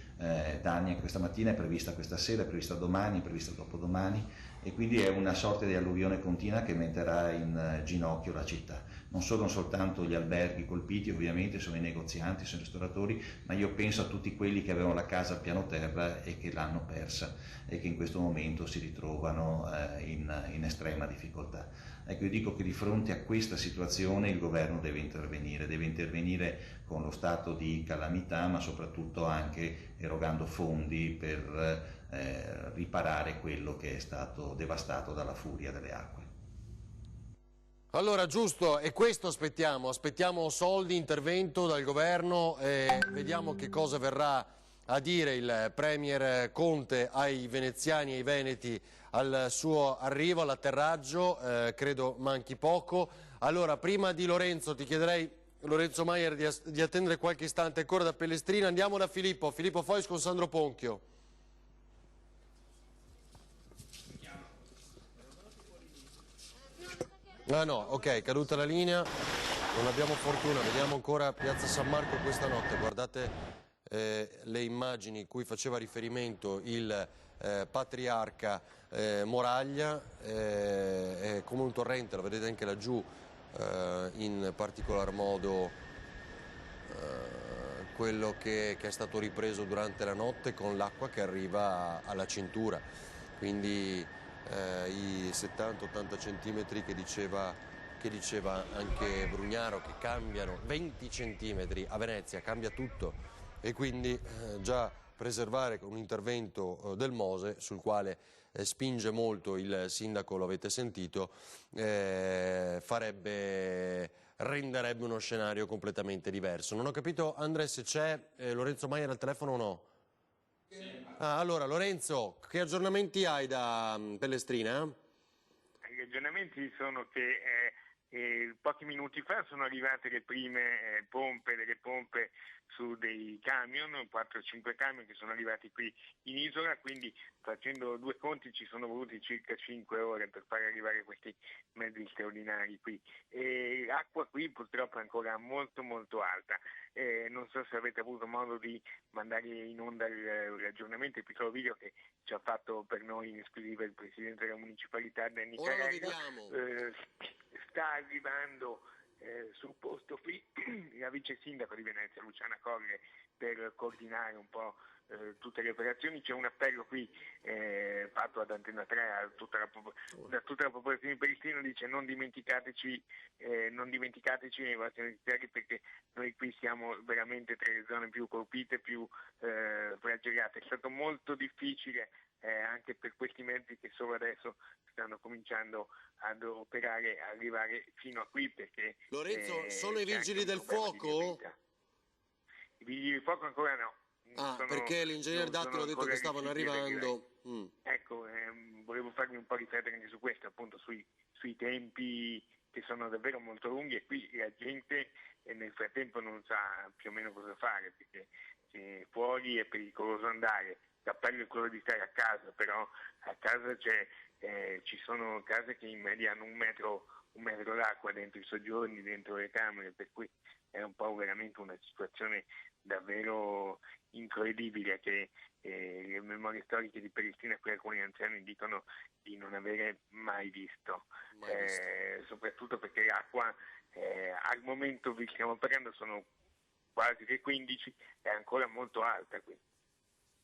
danni. Questa mattina è prevista, questa sera è prevista domani, è prevista dopodomani e quindi è una sorta di alluvione continua che metterà in ginocchio la città. Non sono soltanto gli alberghi colpiti, ovviamente sono i negozianti, sono i ristoratori, ma io penso a tutti quelli che avevano la casa al piano terra e che l'hanno persa e che in questo momento si ritrovano in estrema difficoltà. Ecco, io dico che di fronte a questa situazione il governo deve intervenire con lo stato di calamità, ma soprattutto anche erogando fondi per riparare quello che è stato devastato dalla furia delle acque. Allora, giusto, e questo aspettiamo soldi, intervento dal governo, vediamo che cosa verrà a dire il Premier Conte ai veneziani e ai veneti al suo arrivo, all'atterraggio, credo manchi poco. Allora, prima di Lorenzo ti chiederei, Lorenzo Maier, di attendere qualche istante ancora da Pellestrina, andiamo da Filippo Fois con Sandro Ponchio. Ah no, ok, caduta la linea, non abbiamo fortuna, vediamo ancora Piazza San Marco questa notte, guardate le immagini cui faceva riferimento il patriarca Moraglia, è come un torrente, lo vedete anche laggiù, in particolar modo quello che è stato ripreso durante la notte con l'acqua che arriva alla cintura, quindi i 70-80 centimetri che diceva anche Brugnaro, che cambiano 20 centimetri a Venezia, cambia tutto e quindi già preservare con un intervento del Mose sul quale spinge molto il sindaco, lo avete sentito, renderebbe uno scenario completamente diverso. Non ho capito, Andrea, se c'è Lorenzo Maier al telefono o no? Ah, allora Lorenzo, che aggiornamenti hai da Pellestrina? Gli aggiornamenti sono che pochi minuti fa sono arrivate le prime delle pompe su dei camion, 4-5 camion che sono arrivati qui in isola, quindi facendo due conti ci sono voluti circa 5 ore per far arrivare questi mezzi straordinari qui. E l'acqua qui purtroppo è ancora molto molto alta. Non so se avete avuto modo di mandare in onda l'aggiornamento, il piccolo video che ci ha fatto per noi in esclusiva il presidente della municipalità Danny Carrello. Sta arrivando sul posto qui la vice sindaco di Venezia Luciana Colle per coordinare un po' tutte le operazioni. C'è un appello qui fatto ad Antenna 3 da tutta la popolazione di Pellestrina, dice non dimenticateci nei vostri notiziari perché noi qui siamo veramente tra le zone più colpite, più flagellate. È stato molto difficile anche per questi mezzi che solo adesso stanno cominciando ad operare, arrivare fino a qui perché... Lorenzo, sono i vigili del fuoco? I vigili del fuoco ancora no. Perché l'ingegner Dattilo ha detto che stavano arrivando. Ecco, volevo farmi un po' riflettere anche su questo, appunto sui tempi che sono davvero molto lunghi, e qui la gente nel frattempo non sa più o meno cosa fare, perché fuori è pericoloso andare, l'appello è quello di stare a casa, però a casa ci sono case che in media hanno un metro d'acqua dentro i soggiorni, dentro le camere, per cui è un po' veramente una situazione davvero incredibile che le memorie storiche di Pellestrina, qui alcuni anziani dicono di non avere mai visto. Soprattutto perché l'acqua al momento vi stiamo parlando sono quasi che 15, è ancora molto alta qui.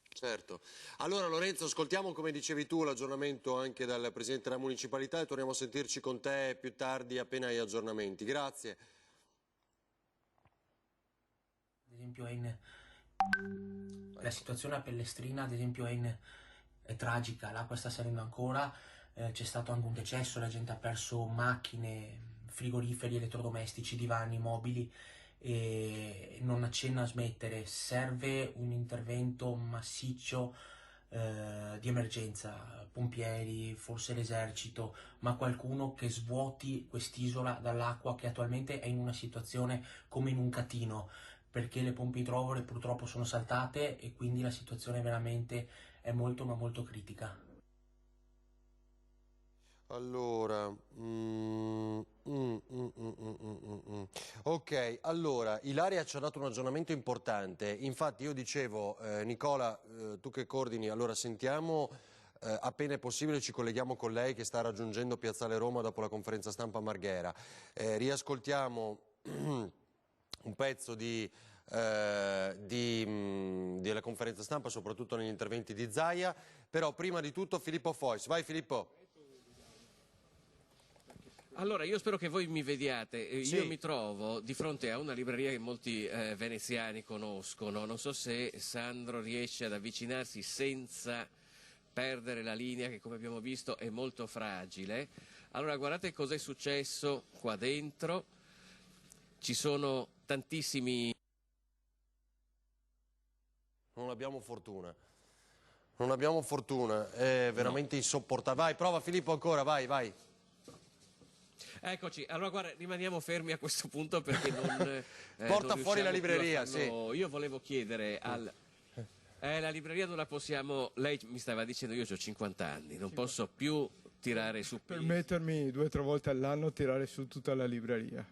Certo. Allora Lorenzo, ascoltiamo, come dicevi tu, l'aggiornamento anche dal Presidente della Municipalità e torniamo a sentirci con te più tardi appena hai aggiornamenti. Grazie. Ad esempio la situazione a Pellestrina, ad esempio, è tragica, l'acqua sta salendo ancora, c'è stato anche un decesso, la gente ha perso macchine, frigoriferi, elettrodomestici, divani, mobili, e non accenna a smettere. Serve un intervento massiccio di emergenza, pompieri, forse l'esercito, ma qualcuno che svuoti quest'isola dall'acqua, che attualmente è in una situazione come in un catino, perché le pompe idrovore purtroppo sono saltate e quindi la situazione veramente è molto ma molto critica. Allora, ok, allora Ilaria ci ha dato un aggiornamento importante, infatti io dicevo, Nicola, tu che coordini, allora sentiamo, appena è possibile ci colleghiamo con lei che sta raggiungendo Piazzale Roma dopo la conferenza stampa a Marghera, riascoltiamo un pezzo della conferenza stampa, soprattutto negli interventi di Zaia, però prima di tutto Filippo Fois, vai Filippo. Allora, io spero che voi mi vediate. Sì. Io mi trovo di fronte a una libreria che molti veneziani conoscono. Non so se Sandro riesce ad avvicinarsi senza perdere la linea, che come abbiamo visto è molto fragile. Allora, guardate cos'è successo qua dentro. Ci sono tantissimi... Non abbiamo fortuna. Non abbiamo fortuna, è veramente insopportabile. Vai, prova Filippo ancora, vai. Eccoci, allora guarda, rimaniamo fermi a questo punto perché non... Porta non fuori la libreria, sì. Io volevo chiedere la libreria non la possiamo... Lei mi stava dicendo, io ho 50 anni, non posso più tirare su... Permettermi 2 o 3 volte all'anno tirare su tutta la libreria.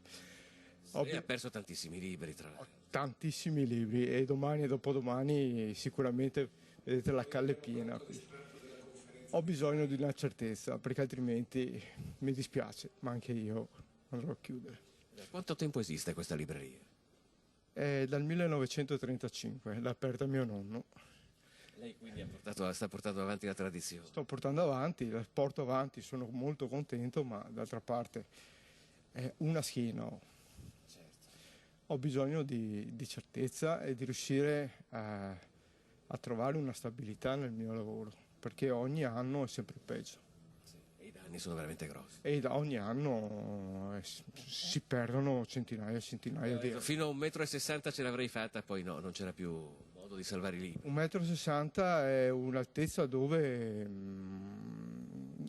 Lei ha perso tantissimi libri, tra l'altro. Tantissimi libri, e domani e dopodomani sicuramente vedete la calle piena qui. Ho bisogno di una certezza, perché altrimenti mi dispiace, ma anche io andrò a chiudere. Quanto tempo esiste questa libreria? È dal 1935, l'ha aperta mio nonno. Lei quindi sta portando avanti la tradizione? Sto portando avanti, la porto avanti, sono molto contento, ma d'altra parte è una schiena. Certo. Ho bisogno di certezza e di riuscire a trovare una stabilità nel mio lavoro, perché ogni anno è sempre peggio. Sì, e i danni sono veramente grossi. E ogni anno si perdono centinaia e centinaia di euro. Fino a 1,60 m ce l'avrei fatta, poi no, non c'era più modo di salvare i libri. 1,60 m è un'altezza dove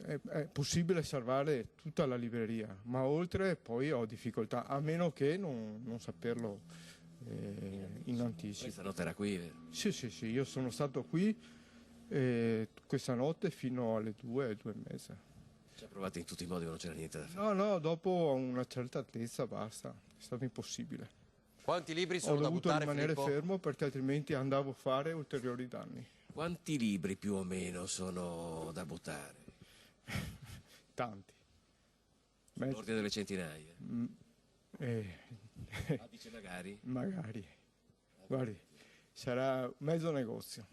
è possibile salvare tutta la libreria, ma oltre poi ho difficoltà, a meno che non saperlo in anticipo. Questa notte era qui, vero? Sì, io sono stato qui questa notte fino alle 2:30. Ci ha provato in tutti i modi, ma non c'era niente da fare. No, dopo una certa altezza basta, è stato impossibile. Quanti libri sono da buttare, Ho dovuto rimanere Filippo? fermo perché altrimenti andavo a fare ulteriori danni. Quanti libri più o meno sono da buttare? Tanti. L'ordine delle centinaia? Dice magari? Magari. Guardi, sarà mezzo negozio.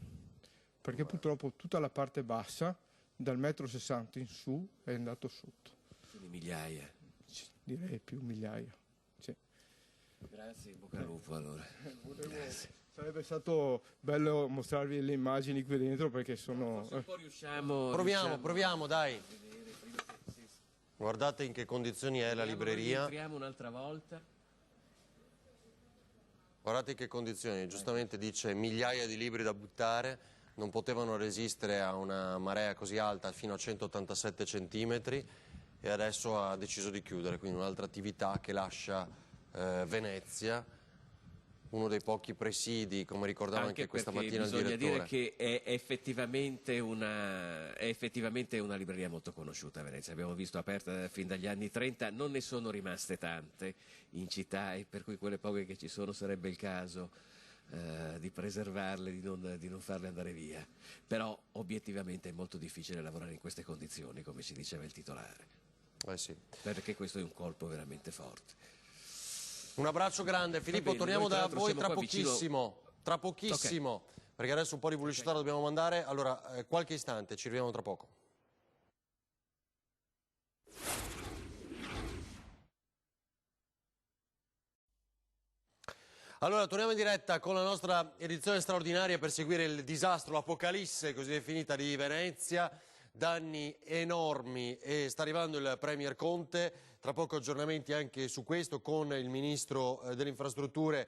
Perché purtroppo tutta la parte bassa, dal 1,60 m in su, è andato sotto. Quindi migliaia? Direi più migliaia. Sì. Grazie, in bocca al lupo allora. Grazie. Sarebbe stato bello mostrarvi le immagini qui dentro perché sono... Se un po' riusciamo... Proviamo, dai. Guardate in che condizioni è la libreria. Entriamo un'altra volta. Guardate in che condizioni, giustamente dice migliaia di libri da buttare. Non potevano resistere a una marea così alta, fino a 187 centimetri, e adesso ha deciso di chiudere, quindi un'altra attività che lascia Venezia, uno dei pochi presidi, come ricordava anche questa mattina il direttore. Bisogna dire che è effettivamente una libreria molto conosciuta a Venezia, abbiamo visto aperta fin dagli anni 30, non ne sono rimaste tante in città e per cui quelle poche che ci sono sarebbe il caso di preservarle, di non farle andare via, però obiettivamente è molto difficile lavorare in queste condizioni, come ci diceva il titolare, sì. Perché questo è un colpo veramente forte. Un abbraccio grande, Filippo, bene, torniamo da voi tra pochissimo, okay. Perché adesso un po' di pubblicità la dobbiamo mandare, allora qualche istante, ci rivediamo tra poco. Allora, torniamo in diretta con la nostra edizione straordinaria per seguire il disastro, l'apocalisse così definita di Venezia, danni enormi e sta arrivando il Premier Conte, tra poco aggiornamenti anche su questo con il Ministro delle Infrastrutture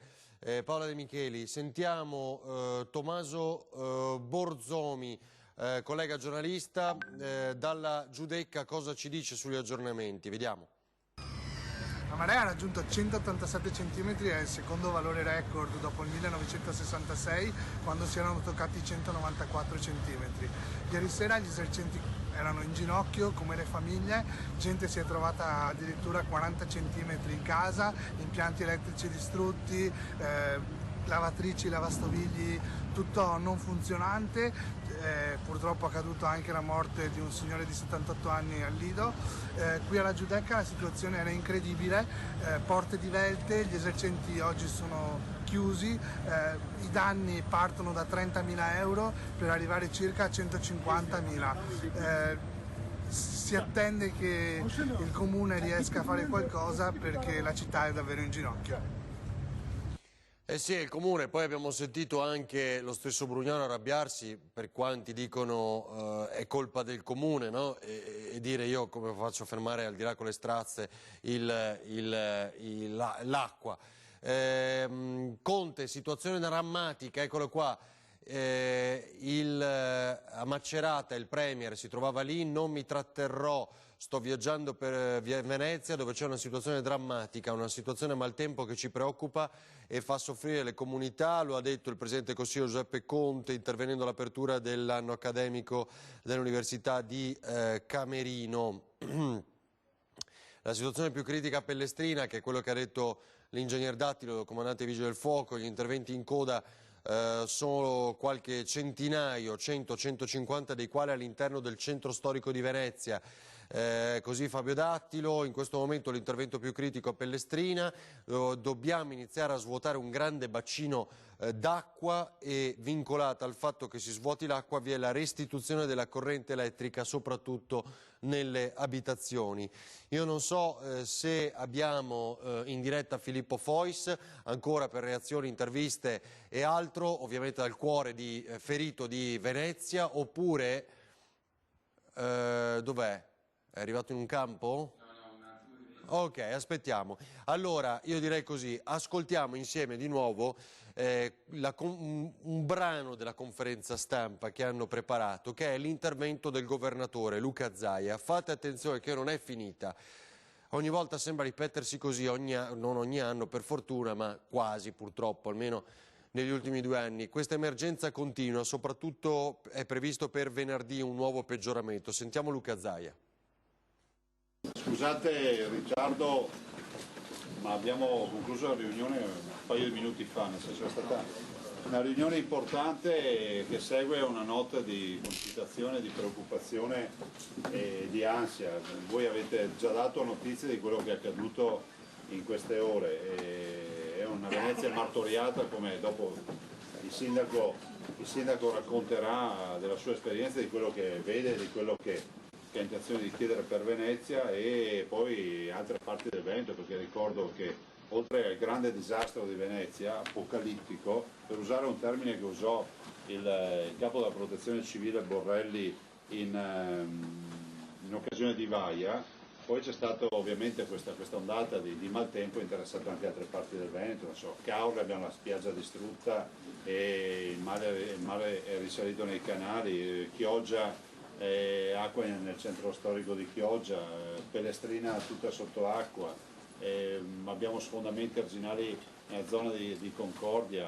Paola De Micheli. Sentiamo Tommaso Borzomi, collega giornalista, dalla Giudecca cosa ci dice sugli aggiornamenti, vediamo. La marea ha raggiunto 187 cm, è il secondo valore record dopo il 1966, quando si erano toccati 194 cm. Ieri sera gli esercenti erano in ginocchio come le famiglie, gente si è trovata addirittura 40 cm in casa, impianti elettrici distrutti, lavatrici, lavastovigli, tutto non funzionante. Purtroppo è accaduta anche la morte di un signore di 78 anni al Lido. Qui alla Giudecca la situazione era incredibile, porte divelte, gli esercenti oggi sono chiusi, i danni partono da 30.000 euro per arrivare circa a 150.000. Si attende che il comune riesca a fare qualcosa perché la città è davvero in ginocchio. Eh sì, il comune, poi abbiamo sentito anche lo stesso Brugnano arrabbiarsi per quanti dicono è colpa del comune, no? E dire io come faccio a fermare al di là con le strazze l'acqua. Conte, situazione drammatica, eccolo qua. A Macerata il Premier si trovava lì, non mi tratterrò, sto viaggiando per via Venezia dove c'è una situazione drammatica, una situazione a maltempo che ci preoccupa e fa soffrire le comunità, lo ha detto il Presidente del Consiglio Giuseppe Conte intervenendo all'apertura dell'anno accademico dell'Università di Camerino. La situazione più critica a Pellestrina, che è quello che ha detto l'ingegner Dattilo, comandante dei Vigili del Fuoco, gli interventi in coda sono qualche centinaio, 100-150 dei quali all'interno del centro storico di Venezia. Così Fabio Dattilo, in questo momento l'intervento più critico a Pellestrina, dobbiamo iniziare a svuotare un grande bacino d'acqua e vincolata al fatto che si svuoti l'acqua vi è la restituzione della corrente elettrica soprattutto nelle abitazioni. Io non so se abbiamo in diretta Filippo Fois ancora per reazioni, interviste e altro, ovviamente dal cuore di ferito di Venezia, oppure dov'è? È arrivato in un campo? No, un attimo. Ok, aspettiamo. Allora, io direi così, ascoltiamo insieme di nuovo un brano della conferenza stampa che hanno preparato, che è l'intervento del governatore Luca Zaia. Fate attenzione che non è finita. Ogni volta sembra ripetersi così, non ogni anno per fortuna, ma quasi purtroppo, almeno negli ultimi 2 anni. Questa emergenza continua, soprattutto è previsto per venerdì un nuovo peggioramento. Sentiamo Luca Zaia. Scusate Riccardo, ma abbiamo concluso la riunione un paio di minuti fa, nel senso che è stata una riunione importante che segue una nota di concitazione, di preoccupazione e di ansia. Voi avete già dato notizie di quello che è accaduto in queste ore. È una Venezia martoriata, come dopo il sindaco racconterà della sua esperienza, di quello che vede, di quello che ha intenzione di chiedere per Venezia e poi altre parti del Veneto, perché ricordo che oltre al grande disastro di Venezia, apocalittico, per usare un termine che usò il capo della protezione civile Borrelli in occasione di Vaia, poi c'è stata ovviamente questa ondata di maltempo interessato anche altre parti del Veneto, non so, Caorle abbiamo la spiaggia distrutta e il mare è risalito nei canali, Chioggia acqua nel centro storico di Chioggia, Pellestrina tutta sotto acqua, abbiamo sfondamenti arginali nella zona di Concordia,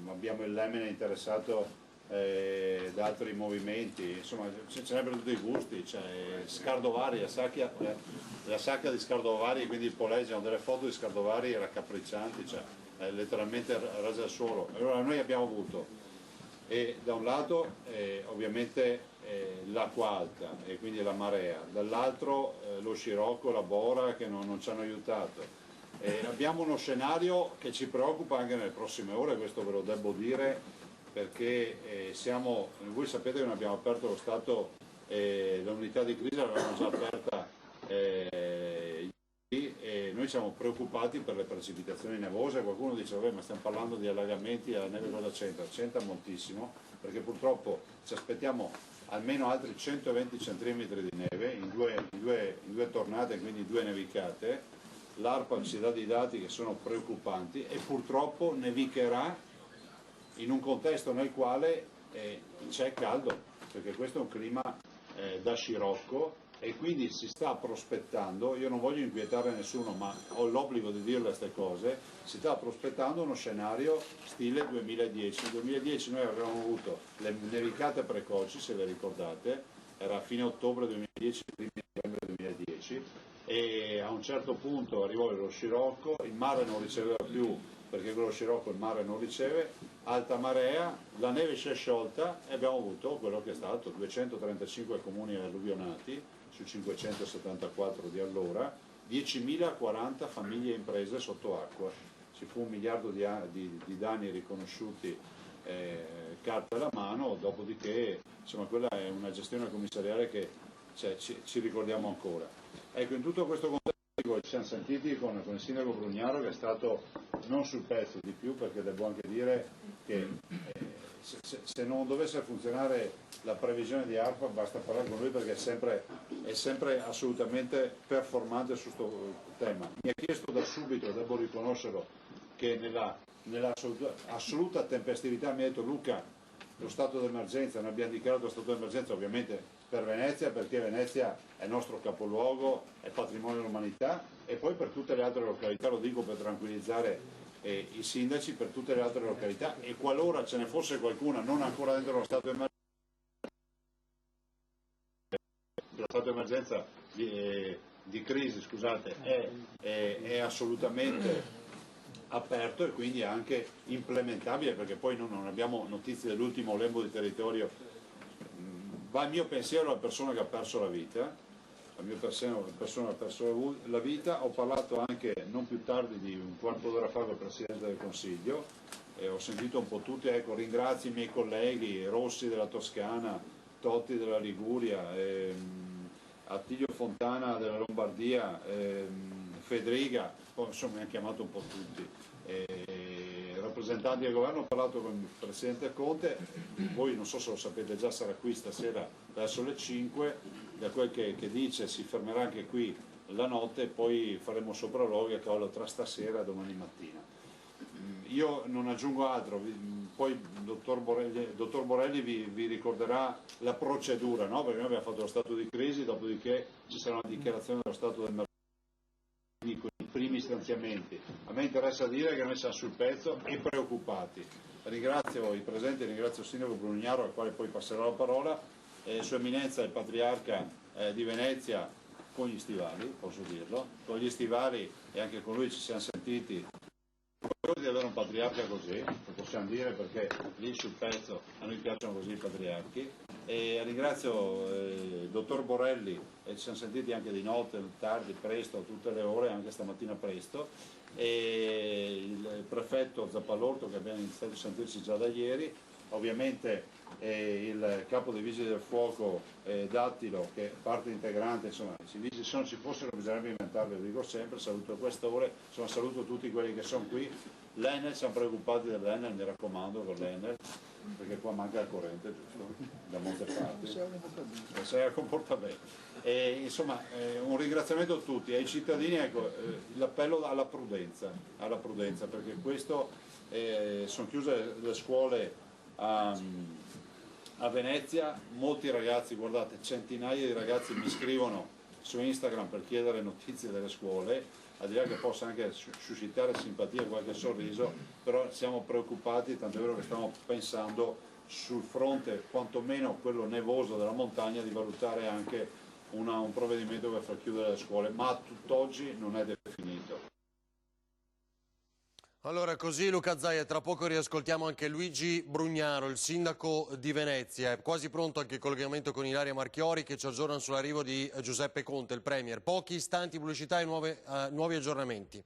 abbiamo il Lemene interessato da altri movimenti, insomma ce n'è per tutti i gusti, cioè Scardovari, la sacca di Scardovari, quindi il Polesio, delle foto di Scardovari raccapriccianti, cioè letteralmente rasa al suolo. Allora noi abbiamo avuto da un lato ovviamente l'acqua alta e quindi la marea, dall'altro lo scirocco, la bora che non ci hanno aiutato. Abbiamo uno scenario che ci preoccupa anche nelle prossime ore, questo ve lo devo dire, perché voi sapete che noi abbiamo aperto lo stato, l'unità di crisi l'avevamo già aperta e noi siamo preoccupati per le precipitazioni nevose. Qualcuno dice vabbè, ma stiamo parlando di allagamenti, la neve cosa c'entra moltissimo, perché purtroppo ci aspettiamo almeno altri 120 cm di neve in due tornate, quindi 2 nevicate. L'ARPA ci dà dei dati che sono preoccupanti e purtroppo nevicherà in un contesto nel quale c'è caldo, perché questo è un clima da scirocco e quindi si sta prospettando, io non voglio inquietare nessuno ma ho l'obbligo di dire queste cose, si sta prospettando uno scenario stile 2010. Nel 2010 noi avevamo avuto le nevicate precoci, se vi ricordate, era a fine ottobre 2010, primi novembre 2010, e a un certo punto arrivò lo scirocco, il mare non riceveva più, perché quello scirocco il mare non riceve, alta marea, la neve si è sciolta e abbiamo avuto quello che è stato 235 comuni alluvionati su 574 di allora, 10.040 famiglie e imprese sotto acqua, ci fu 1 miliardo di danni riconosciuti carta alla mano, dopodiché insomma quella è una gestione commissariale che ci ricordiamo ancora. Ecco, in tutto questo contesto ci siamo sentiti con il sindaco Brugnaro, che è stato non sul pezzo di più, perché devo anche dire che se non dovesse funzionare la previsione di ARPA basta parlare con lui, perché è sempre assolutamente performante su questo tema. Mi ha chiesto da subito, devo riconoscerlo, che nella assoluta tempestività mi ha detto Luca, lo stato d'emergenza, noi abbiamo dichiarato lo stato d'emergenza ovviamente per Venezia, perché Venezia è il nostro capoluogo, è patrimonio dell'umanità, e poi per tutte le altre località, lo dico per tranquillizzare i sindaci, per tutte le altre località, e qualora ce ne fosse qualcuna non ancora dentro lo stato d'emergenza, di crisi, scusate, è assolutamente aperto e quindi anche implementabile, perché poi noi non abbiamo notizie dell'ultimo lembo di territorio. Va il mio pensiero alla persona che ha perso la vita, ho parlato anche non più tardi di un quarto d'ora fa con il Presidente del Consiglio, ho sentito un po' tutti, ecco, ringrazio i miei colleghi, Rossi della Toscana, Totti della Liguria, Attilio Fontana della Lombardia, Federica, poi insomma mi hanno chiamato un po' tutti, rappresentanti del governo. Ho parlato con il Presidente Conte, voi non so se lo sapete già, sarà qui stasera verso le 5, da quel che dice si fermerà anche qui la notte e poi faremo sopralluoghi a cavallo tra stasera e domani mattina. Io non aggiungo altro, poi il dottor Borelli vi ricorderà la procedura, no? Perché noi abbiamo fatto lo stato di crisi, dopodiché ci sarà una dichiarazione dello stato d'emergenza con i primi stanziamenti. A me interessa dire che noi siamo sul pezzo e preoccupati. Ringrazio i presenti, ringrazio il sindaco Brugnaro, al quale poi passerò la parola, Sua Eminenza il Patriarca di Venezia, con gli stivali, posso dirlo, con gli stivali, e anche con lui ci siamo sentiti di avere un patriarca così, lo possiamo dire, perché lì sul pezzo a noi piacciono così i patriarchi. E ringrazio il dottor Borelli, ci siamo sentiti anche di notte, tardi, presto, tutte le ore, anche stamattina presto, e il prefetto Zappalorto, che abbiamo iniziato a sentirci già da ieri, ovviamente il capo dei Vigili del Fuoco Dattilo, che è parte integrante, insomma se non ci fossero bisognerebbe inventarli, lo dico sempre, saluto il questore, insomma saluto tutti quelli che sono qui. L'Enel, siamo preoccupati dell'Enel, mi raccomando, con l'Enel, perché qua manca il corrente, giusto? Da molte parti. Se comporta bene. E, insomma, un ringraziamento a tutti, ai cittadini, ecco, l'appello alla prudenza, perché questo sono chiuse le scuole A Venezia molti ragazzi, guardate, centinaia di ragazzi mi scrivono su Instagram per chiedere notizie delle scuole, al di là che possa anche suscitare simpatia e qualche sorriso, però siamo preoccupati, tant'è vero che stiamo pensando sul fronte quantomeno quello nevoso della montagna di valutare anche un provvedimento per far chiudere le scuole, ma a tutt'oggi non è definito. Allora, così Luca Zaia, tra poco riascoltiamo anche Luigi Brugnaro, il sindaco di Venezia. È quasi pronto anche il collegamento con Ilaria Marchiori che ci aggiorna sull'arrivo di Giuseppe Conte, il Premier. Pochi istanti, pubblicità e nuovi aggiornamenti.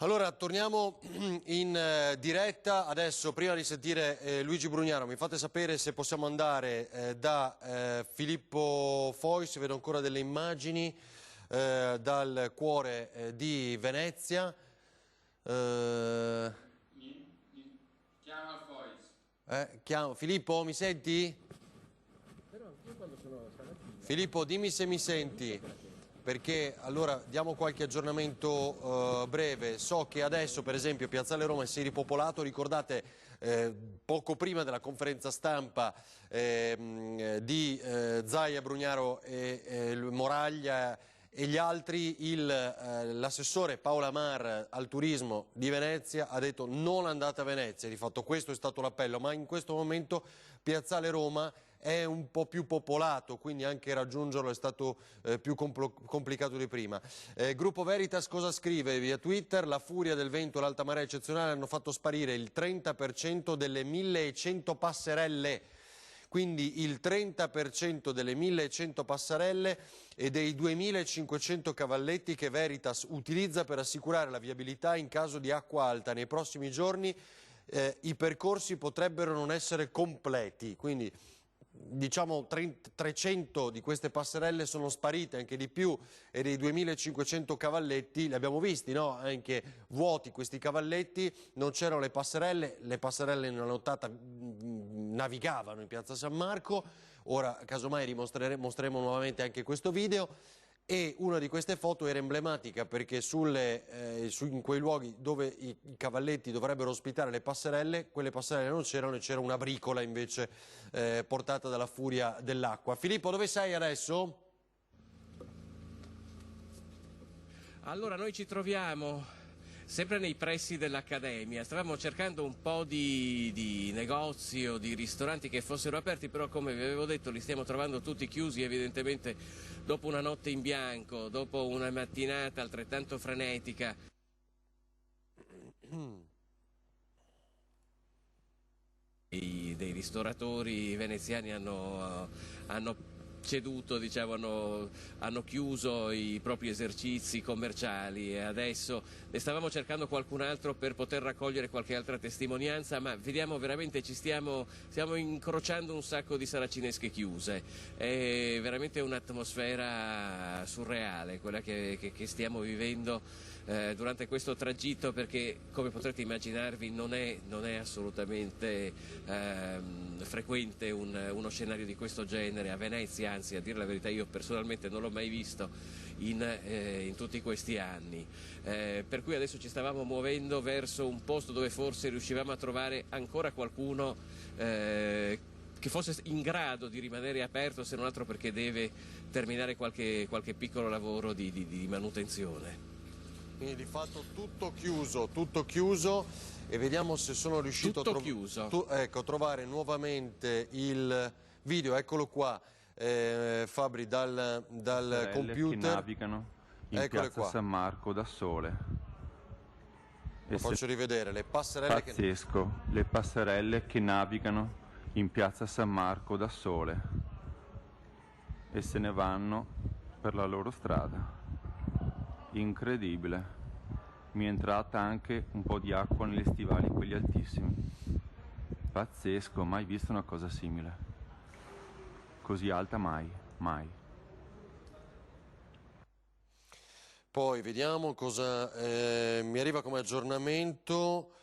Allora, torniamo in diretta. Adesso, prima di sentire Luigi Brugnaro, mi fate sapere se possiamo andare da Filippo Fois, vedo ancora delle immagini, dal cuore di Venezia. Chiama Fois. Filippo, mi senti? Filippo, dimmi se mi senti. Perché allora diamo qualche aggiornamento breve. So che adesso per esempio Piazzale Roma si è ripopolato, ricordate poco prima della conferenza stampa di Zaia, Brugnaro e Moraglia e gli altri, l'assessore Paola Amar al turismo di Venezia ha detto non andate a Venezia, di fatto questo è stato l'appello, ma in questo momento Piazzale Roma è un po' più popolato, quindi anche raggiungerlo è stato più complicato di prima. Gruppo Veritas cosa scrive via Twitter? La furia del vento e l'alta marea eccezionale hanno fatto sparire il 30% delle 1100 passerelle, quindi il 30% delle 1100 passerelle e dei 2500 cavalletti che Veritas utilizza per assicurare la viabilità in caso di acqua alta. Nei prossimi giorni i percorsi potrebbero non essere completi, quindi diciamo 300 di queste passerelle sono sparite, anche di più, e dei 2500 cavalletti li abbiamo visti, no? Anche vuoti questi cavalletti, non c'erano le passerelle nella nottata navigavano in piazza San Marco. Ora casomai mostreremo nuovamente anche questo video. E una di queste foto era emblematica perché in quei luoghi dove i cavalletti dovrebbero ospitare le passerelle, quelle passerelle non c'erano e c'era una bricola invece portata dalla furia dell'acqua. Filippo, dove sei adesso? Allora noi ci troviamo sempre nei pressi dell'Accademia, stavamo cercando un po' di negozi o di ristoranti che fossero aperti, però come vi avevo detto li stiamo trovando tutti chiusi, evidentemente dopo una notte in bianco, dopo una mattinata altrettanto frenetica. Dei ristoratori veneziani hanno ceduto, diciamo, hanno chiuso i propri esercizi commerciali e adesso ne stavamo cercando qualcun altro per poter raccogliere qualche altra testimonianza, ma vediamo veramente stiamo incrociando un sacco di saracinesche chiuse. È veramente un'atmosfera surreale quella che stiamo vivendo durante questo tragitto, perché come potrete immaginarvi non è assolutamente frequente uno scenario di questo genere a Venezia, anzi a dire la verità io personalmente non l'ho mai visto in tutti questi anni, per cui adesso ci stavamo muovendo verso un posto dove forse riuscivamo a trovare ancora qualcuno che fosse in grado di rimanere aperto, se non altro perché deve terminare qualche piccolo lavoro di manutenzione. Quindi di fatto tutto chiuso e vediamo se sono riuscito a trovare nuovamente il video, eccolo qua, Fabri, dal computer. Che navigano in piazza San Marco da sole. Lo faccio rivedere, le passerelle pazzesco, le passerelle che navigano in piazza San Marco da sole e se ne vanno per la loro strada. Incredibile, mi è entrata anche un po' di acqua negli stivali, quelli altissimi. Pazzesco, mai visto una cosa simile. Così alta mai. Poi vediamo cosa mi arriva come aggiornamento.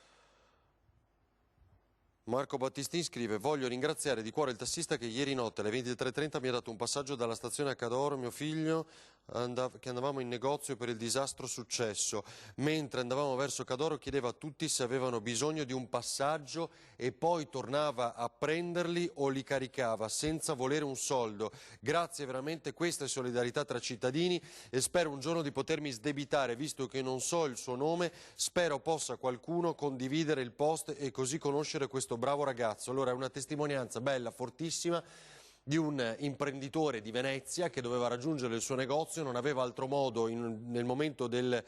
Marco Battistin scrive: voglio ringraziare di cuore il tassista che ieri notte alle 23:30 mi ha dato un passaggio dalla stazione a Cadoro, mio figlio, che andavamo in negozio per il disastro successo. Mentre andavamo verso Cadoro chiedeva a tutti se avevano bisogno di un passaggio e poi tornava a prenderli o li caricava senza volere un soldo. Grazie, veramente questa è solidarietà tra cittadini e spero un giorno di potermi sdebitare, visto che non so il suo nome, spero possa qualcuno condividere il post e così conoscere questo bravo ragazzo. Allora è una testimonianza bella, fortissima, di un imprenditore di Venezia che doveva raggiungere il suo negozio, non aveva altro modo nel momento del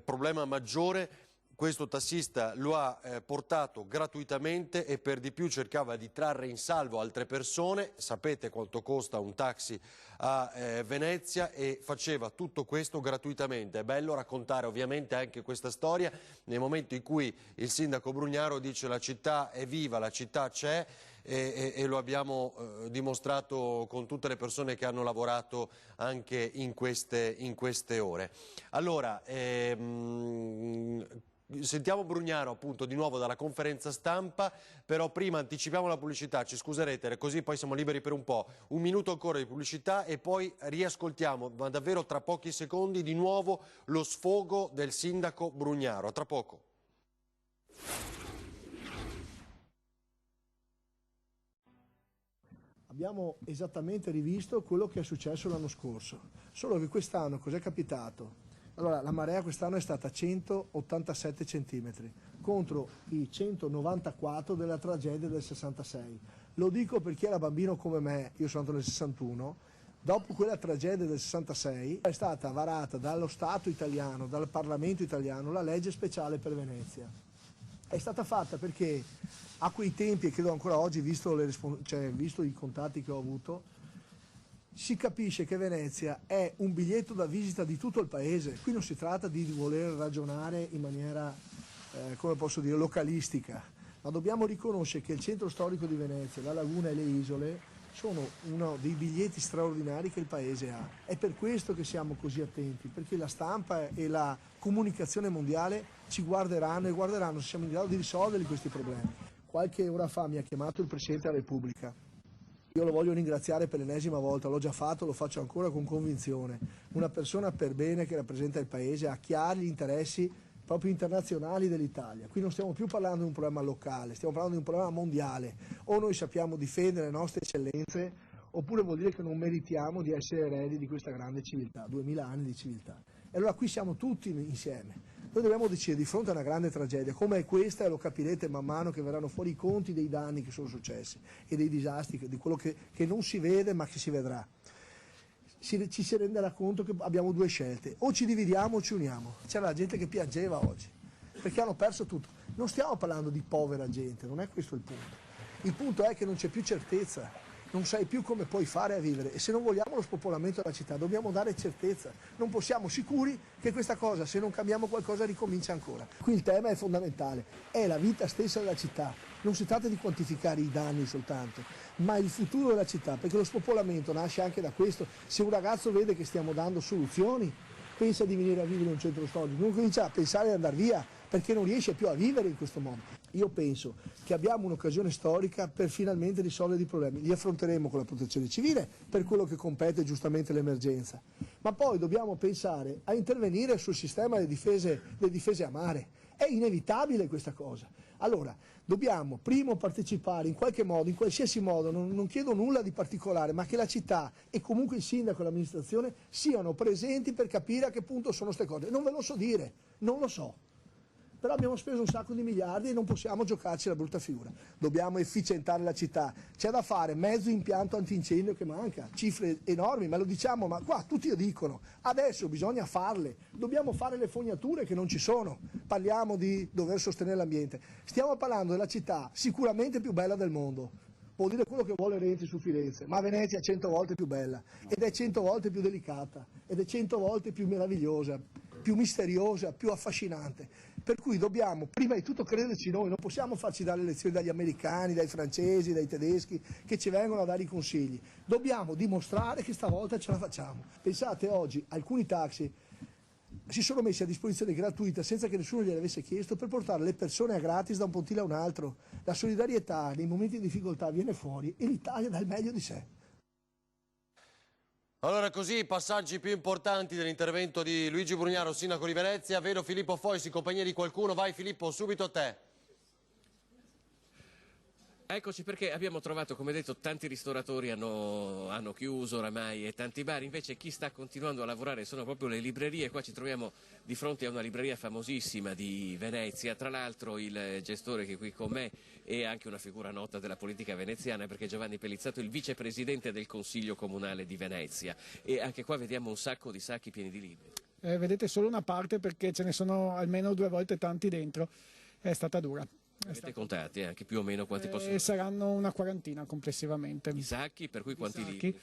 problema maggiore. Questo tassista lo ha portato gratuitamente e per di più cercava di trarre in salvo altre persone. Sapete quanto costa un taxi a Venezia e faceva tutto questo gratuitamente. È bello raccontare ovviamente anche questa storia nel momento in cui il sindaco Brugnaro dice la città è viva, la città c'è. E lo abbiamo dimostrato con tutte le persone che hanno lavorato anche in queste ore. Allora, sentiamo Brugnaro appunto di nuovo dalla conferenza stampa, però prima anticipiamo la pubblicità, ci scuserete, così poi siamo liberi per un po'. Un minuto ancora di pubblicità e poi riascoltiamo, ma davvero tra pochi secondi, di nuovo lo sfogo del sindaco Brugnaro. A tra poco. Abbiamo esattamente rivisto quello che è successo l'anno scorso, solo che quest'anno cos'è capitato? Allora, la marea quest'anno è stata 187 centimetri contro i 194 della tragedia del 66. Lo dico per chi era bambino come me, io sono nato nel 61, dopo quella tragedia del 66 è stata varata dallo Stato italiano, dal Parlamento italiano, la legge speciale per Venezia. È stata fatta perché a quei tempi, e credo ancora oggi, visto i contatti che ho avuto, si capisce che Venezia è un biglietto da visita di tutto il paese. Qui non si tratta di voler ragionare in maniera, come posso dire, localistica, ma dobbiamo riconoscere che il centro storico di Venezia, la laguna e le isole sono uno dei biglietti straordinari che il paese ha. È per questo che siamo così attenti, perché la stampa e la comunicazione mondiale ci guarderanno e guarderanno se siamo in grado di risolvere questi problemi. Qualche ora fa mi ha chiamato il Presidente della Repubblica. Io lo voglio ringraziare per l'ennesima volta, l'ho già fatto, lo faccio ancora con convinzione. Una persona per bene che rappresenta il Paese, ha chiari gli interessi proprio internazionali dell'Italia. Qui non stiamo più parlando di un problema locale, stiamo parlando di un problema mondiale. O noi sappiamo difendere le nostre eccellenze, oppure vuol dire che non meritiamo di essere eredi di questa grande civiltà, 2000 anni di civiltà. E allora qui siamo tutti insieme. Noi dobbiamo decidere di fronte a una grande tragedia come è questa, e lo capirete man mano che verranno fuori i conti dei danni che sono successi e dei disastri, di quello che non si vede ma che si vedrà. Ci si renderà conto che abbiamo due scelte: o ci dividiamo o ci uniamo. C'era la gente che piangeva oggi perché hanno perso tutto. Non stiamo parlando di povera gente, non è questo il punto. Il punto è che non c'è più certezza. Non sai più come puoi fare a vivere, e se non vogliamo lo spopolamento della città dobbiamo dare certezza. Non possiamo sicuri che questa cosa, se non cambiamo qualcosa, ricomincia ancora. Qui il tema è fondamentale, è la vita stessa della città. Non si tratta di quantificare i danni soltanto, ma il futuro della città, perché lo spopolamento nasce anche da questo. Se un ragazzo vede che stiamo dando soluzioni, pensa di venire a vivere in un centro storico, non comincia a pensare di andare via, perché non riesce più a vivere in questo modo. Io penso che abbiamo un'occasione storica per finalmente risolvere i problemi. Li affronteremo con la protezione civile per quello che compete giustamente l'emergenza, ma poi dobbiamo pensare a intervenire sul sistema delle difese a mare. È inevitabile questa cosa. Allora, dobbiamo primo partecipare in qualche modo, in qualsiasi modo, non chiedo nulla di particolare, ma che la città e comunque il sindaco e l'amministrazione siano presenti per capire a che punto sono queste cose. Non ve lo so dire, non lo so. Però abbiamo speso un sacco di miliardi e non possiamo giocarci la brutta figura. Dobbiamo efficientare la città. C'è da fare mezzo impianto antincendio che manca, cifre enormi, ma lo diciamo, ma qua tutti lo dicono. Adesso bisogna farle, dobbiamo fare le fognature che non ci sono. Parliamo di dover sostenere l'ambiente. Stiamo parlando della città sicuramente più bella del mondo. Può dire quello che vuole Renzi su Firenze, ma Venezia è 100 volte più bella, ed è 100 volte più delicata, ed è 100 volte più meravigliosa, più misteriosa, più affascinante. Per cui dobbiamo prima di tutto crederci noi, non possiamo farci dare lezioni dagli americani, dai francesi, dai tedeschi che ci vengono a dare i consigli. Dobbiamo dimostrare che stavolta ce la facciamo. Pensate oggi, alcuni taxi si sono messi a disposizione gratuita senza che nessuno gliene avesse chiesto per portare le persone a gratis da un pontile a un altro. La solidarietà nei momenti di difficoltà viene fuori e l'Italia dà il meglio di sé. Allora così i passaggi più importanti dell'intervento di Luigi Brugnaro, sindaco di Venezia. Vedo Filippo Fois in compagnia di qualcuno. Vai Filippo, subito a te. Eccoci, perché abbiamo trovato, come detto, tanti ristoratori hanno chiuso oramai e tanti bar, invece chi sta continuando a lavorare sono proprio le librerie. Qua ci troviamo di fronte a una libreria famosissima di Venezia, tra l'altro il gestore che è qui con me è anche una figura nota della politica veneziana, perché Giovanni Pellizzato è il vicepresidente del Consiglio Comunale di Venezia, e anche qua vediamo un sacco di sacchi pieni di libri. Vedete solo una parte perché ce ne sono almeno 2 volte tanti dentro, è stata dura. Avete contati anche più o meno quanti possono? Saranno una quarantina complessivamente. I sacchi, per cui quanti sacchi.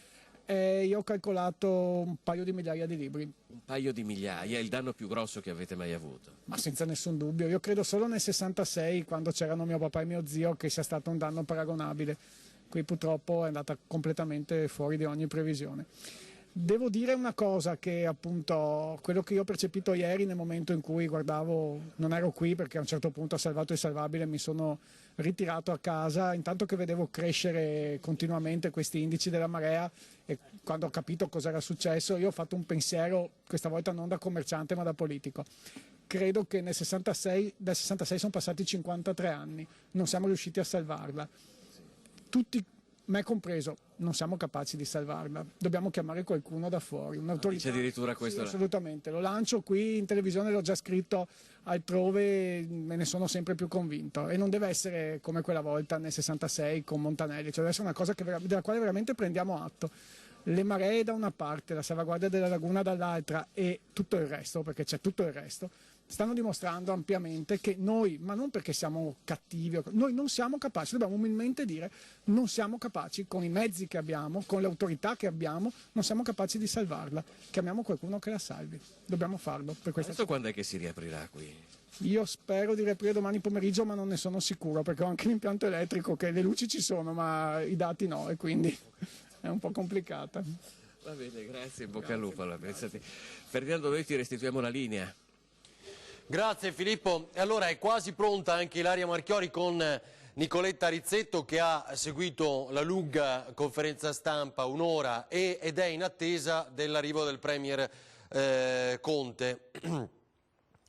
Libri? Io ho calcolato un paio di migliaia di libri. Un paio di migliaia, è il danno più grosso che avete mai avuto? Ma senza nessun dubbio, io credo solo nel 66, quando c'erano mio papà e mio zio, che sia stato un danno paragonabile. Qui purtroppo è andata completamente fuori di ogni previsione. Devo dire una cosa, che appunto quello che io ho percepito ieri nel momento in cui guardavo, non ero qui perché a un certo punto ho salvato il salvabile, mi sono ritirato a casa, intanto che vedevo crescere continuamente questi indici della marea, e quando ho capito cosa era successo io ho fatto un pensiero, questa volta non da commerciante ma da politico. Credo che dal 66 sono passati 53 anni, non siamo riusciti a salvarla. Tutti, me compreso, non siamo capaci di salvarla, dobbiamo chiamare qualcuno da fuori, un'autorità. Dice addirittura questo? Sì, assolutamente, lo lancio qui in televisione, l'ho già scritto altrove, me ne sono sempre più convinto, e non deve essere come quella volta nel 66 con Montanelli, cioè deve essere una cosa della quale veramente prendiamo atto. Le maree da una parte, la salvaguardia della laguna dall'altra e tutto il resto, perché c'è tutto il resto, stanno dimostrando ampiamente che noi, ma non perché siamo cattivi, noi non siamo capaci, dobbiamo umilmente dire, non siamo capaci con i mezzi che abbiamo, con le autorità che abbiamo, non siamo capaci di salvarla. Chiamiamo qualcuno che la salvi, dobbiamo farlo. Per questa Adesso quando è che si riaprirà qui? Io spero di riaprire domani pomeriggio, ma non ne sono sicuro, perché ho anche l'impianto elettrico, che le luci ci sono, ma i dati no, e quindi è un po' complicata. Va bene, grazie, in bocca al lupo. Allora, Ferdinando, noi ti restituiamo la linea. Grazie Filippo. E allora è quasi pronta anche Ilaria Marchiori con Nicoletta Rizzetto, che ha seguito la lunga conferenza stampa, un'ora, ed è in attesa dell'arrivo del Premier Conte.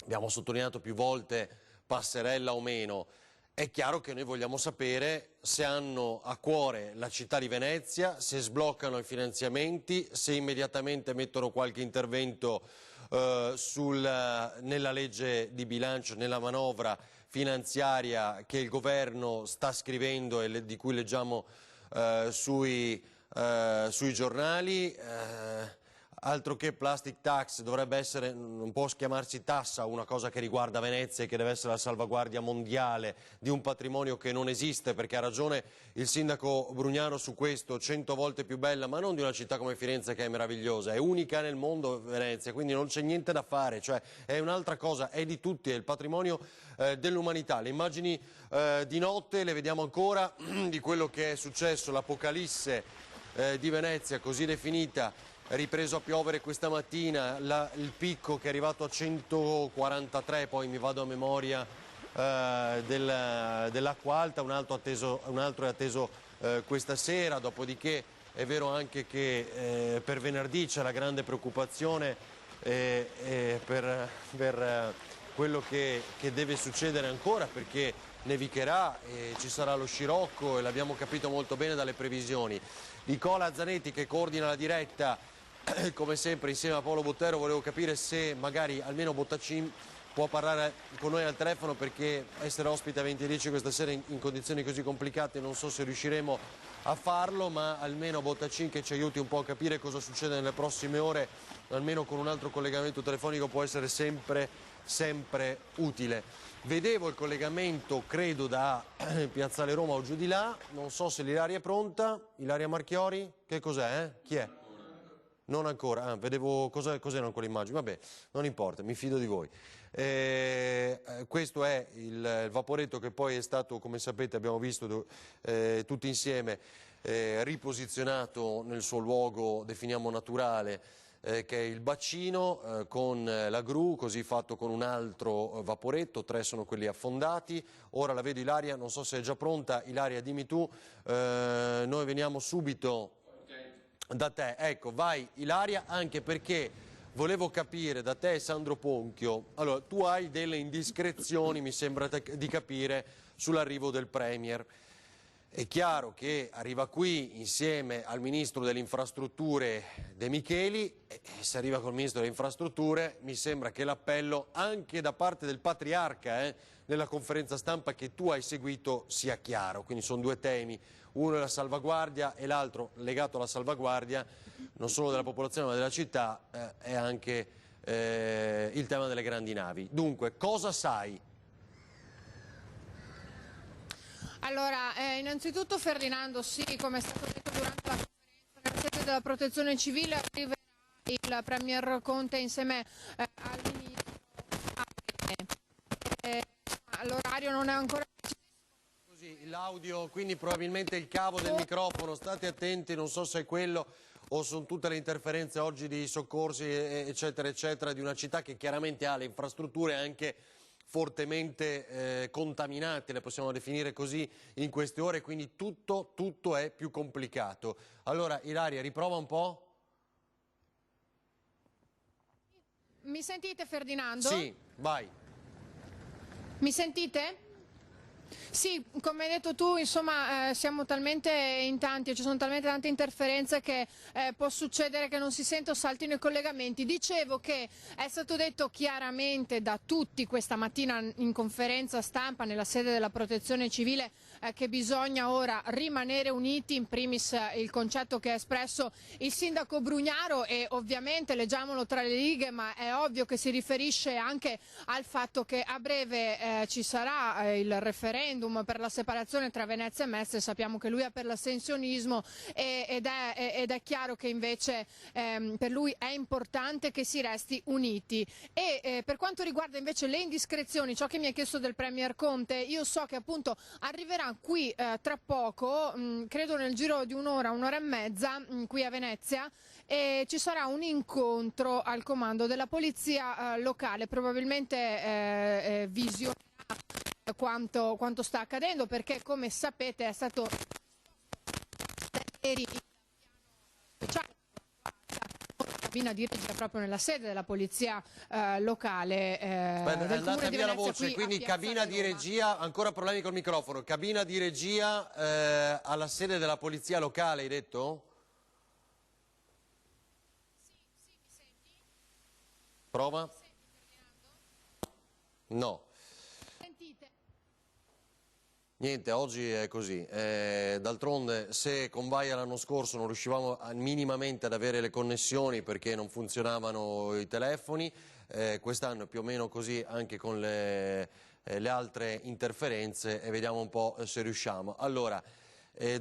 Abbiamo sottolineato più volte passerella o meno. È chiaro che noi vogliamo sapere se hanno a cuore la città di Venezia, se sbloccano i finanziamenti, se immediatamente mettono qualche intervento nella legge di bilancio, nella manovra finanziaria che il governo sta scrivendo e di cui leggiamo sui giornali. Altro che plastic tax, dovrebbe essere, non può chiamarsi tassa una cosa che riguarda Venezia e che deve essere la salvaguardia mondiale di un patrimonio che non esiste, perché ha ragione il sindaco Brugnaro su questo, 100 volte più bella, ma non di una città come Firenze che è meravigliosa, è unica nel mondo Venezia, quindi non c'è niente da fare, cioè è un'altra cosa, è di tutti, è il patrimonio dell'umanità. Le immagini di notte le vediamo ancora di quello che è successo, l'apocalisse di Venezia così definita. È ripreso a piovere questa mattina, il picco che è arrivato a 143, poi mi vado a memoria dell'acqua alta, un altro è atteso questa sera, dopodiché è vero anche che per venerdì c'è la grande preoccupazione per quello che deve succedere ancora, perché nevicherà e ci sarà lo scirocco, e l'abbiamo capito molto bene dalle previsioni. Nicola Zanetti, che coordina la diretta, come sempre insieme a Paolo Bottero, volevo capire se magari almeno Bottacin può parlare con noi al telefono, perché essere ospite a 20:10 questa sera in condizioni così complicate non so se riusciremo a farlo, ma almeno Bottacin che ci aiuti un po' a capire cosa succede nelle prossime ore, almeno con un altro collegamento telefonico può essere sempre utile. Vedevo il collegamento, credo, da Piazzale Roma o giù di là, non so se l'Ilaria è pronta. Ilaria Marchiori, che cos'è? Chi è? Non ancora, vedevo cos'erano quelle immagini, vabbè, non importa, mi fido di voi. Questo è il vaporetto che poi è stato, come sapete, abbiamo visto tutti insieme, riposizionato nel suo luogo, definiamo naturale, che è il bacino con la gru, così fatto con un altro vaporetto, 3 sono quelli affondati. Ora la vedo Ilaria, non so se è già pronta. Ilaria, dimmi tu, noi veniamo subito da te. Ecco, vai Ilaria, anche perché volevo capire da te, Sandro Ponchio, allora tu hai delle indiscrezioni, mi sembra di capire, sull'arrivo del Premier. È chiaro che arriva qui insieme al Ministro delle Infrastrutture De Micheli, e se arriva col Ministro delle Infrastrutture mi sembra che l'appello anche da parte del Patriarca nella conferenza stampa che tu hai seguito sia chiaro. Quindi sono 2 temi, uno è la salvaguardia e l'altro legato alla salvaguardia non solo della popolazione ma della città, è anche il tema delle grandi navi. Dunque, cosa sai? Allora, innanzitutto Ferdinando, sì, come è stato detto durante la conferenza nella sede della Protezione Civile, arriverà il Premier Conte insieme al Ministro. L'orario non è ancora Così, l'audio, quindi probabilmente il cavo del microfono, state attenti, non so se è quello o sono tutte le interferenze oggi di soccorsi, eccetera, eccetera, di una città che chiaramente ha le infrastrutture anche fortemente contaminate, le possiamo definire così in queste ore, quindi tutto è più complicato. Allora Ilaria, riprova un po'. Mi sentite Ferdinando? Sì, vai. Mi sentite? Sì, come hai detto tu, insomma, siamo talmente in tanti, ci sono talmente tante interferenze che può succedere che non si sente o saltino i collegamenti. Dicevo che è stato detto chiaramente da tutti questa mattina in conferenza stampa nella sede della Protezione Civile che bisogna ora rimanere uniti, in primis il concetto che ha espresso il sindaco Brugnaro, e ovviamente leggiamolo tra le righe, ma è ovvio che si riferisce anche al fatto che a breve ci sarà il referendum per la separazione tra Venezia e Mestre. Sappiamo che lui è per l'astensionismo ed è chiaro che invece per lui è importante che si resti uniti. E per quanto riguarda invece le indiscrezioni, ciò che mi ha chiesto del Premier Conte, io so che appunto arriverà qui tra poco, credo nel giro di un'ora e mezza qui a Venezia, e ci sarà un incontro al comando della polizia locale, probabilmente visionerà quanto sta accadendo, perché come sapete è stato ieri la cabina di regia proprio nella sede della polizia locale del Comune di Venezia, la voce, quindi cabina di regia, ancora problemi col microfono, cabina di regia alla sede della polizia locale, hai detto? Sì, mi senti? Prova? No. Sentite? Niente, oggi è così. D'altronde, se con Vaia l'anno scorso non riuscivamo minimamente ad avere le connessioni perché non funzionavano i telefoni, quest'anno è più o meno così anche con le altre interferenze, e vediamo un po' se riusciamo. Allora,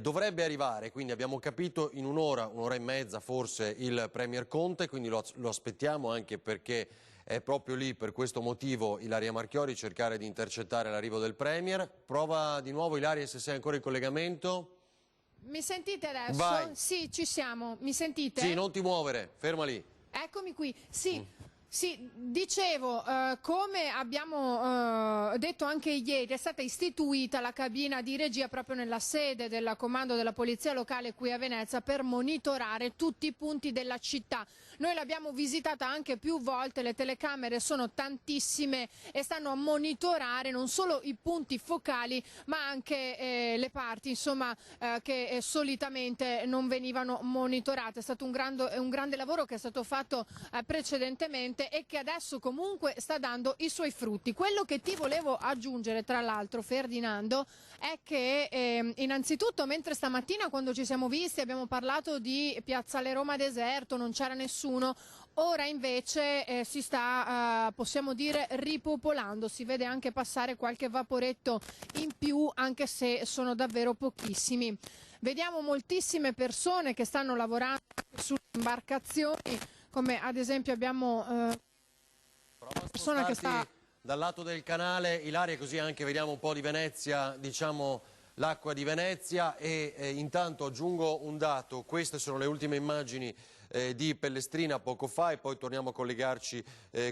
dovrebbe arrivare, quindi abbiamo capito, in un'ora e mezza forse il Premier Conte, quindi lo aspettiamo, anche perché è proprio lì per questo motivo Ilaria Marchiori, cercare di intercettare l'arrivo del Premier. Prova di nuovo Ilaria, se sei ancora in collegamento. Mi sentite adesso? Vai. Sì, ci siamo. Mi sentite? Sì, non ti muovere, ferma lì. Eccomi qui. Sì. Sì, dicevo, come abbiamo detto anche ieri, è stata istituita la cabina di regia proprio nella sede del comando della polizia locale qui a Venezia per monitorare tutti i punti della città. Noi l'abbiamo visitata anche più volte, le telecamere sono tantissime e stanno a monitorare non solo i punti focali ma anche le parti, insomma, che solitamente non venivano monitorate. È stato un grande lavoro che è stato fatto precedentemente e che adesso comunque sta dando i suoi frutti. Quello che ti volevo aggiungere, tra l'altro, Ferdinando, è che innanzitutto, mentre stamattina quando ci siamo visti abbiamo parlato di Piazzale Roma deserto, non c'era nessuno, ora invece si sta, possiamo dire, ripopolando, si vede anche passare qualche vaporetto in più, anche se sono davvero pochissimi. Vediamo moltissime persone che stanno lavorando sulle imbarcazioni, come ad esempio abbiamo una persona che sta dal lato del canale, Ilaria, così anche vediamo un po' di Venezia, diciamo l'acqua di Venezia, e intanto aggiungo un dato: queste sono le ultime immagini di Pellestrina poco fa e poi torniamo a collegarci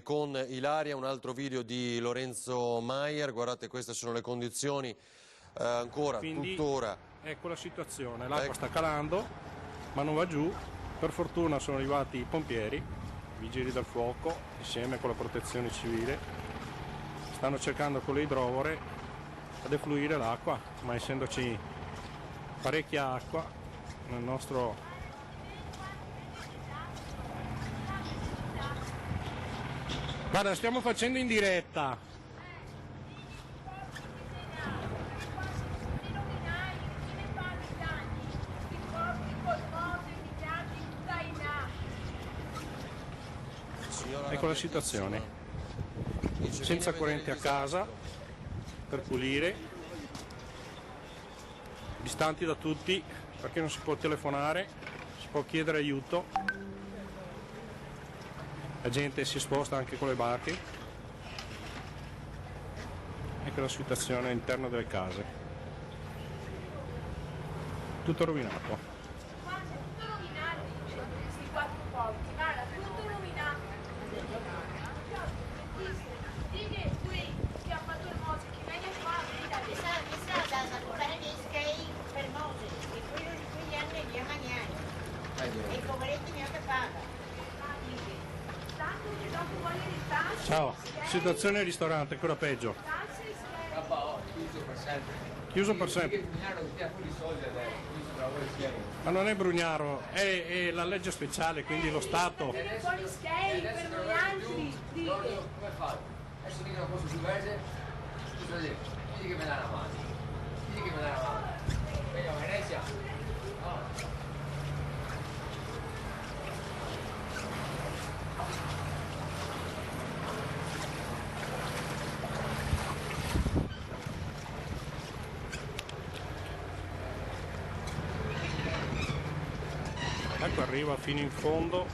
con Ilaria. Un altro video di Lorenzo Maier, guardate, queste sono le condizioni ancora, quindi, tuttora. Ecco la situazione, l'acqua sta calando ma non va giù, per fortuna sono arrivati i pompieri, i vigili del fuoco, insieme con la protezione civile, stanno cercando con le idrovore a defluire l'acqua, ma essendoci parecchia acqua nel nostro guarda, stiamo facendo in diretta. Ecco la situazione, senza corrente a casa per pulire, distanti da tutti perché non si può telefonare, si può chiedere aiuto, la gente si sposta anche con le barche. Ecco la situazione all'interno delle case, tutto rovinato. Ciao, situazione al ristorante, ancora peggio. Chiuso per sempre. Ma non è Brugnaro, è la legge speciale, quindi lo Stato. Come fai? Adesso dicono cose diverse, scusate, digli che me dà una mano. Digli che me dà una mano. Venga, Venezia. No. Ecco, arriva fino in fondo,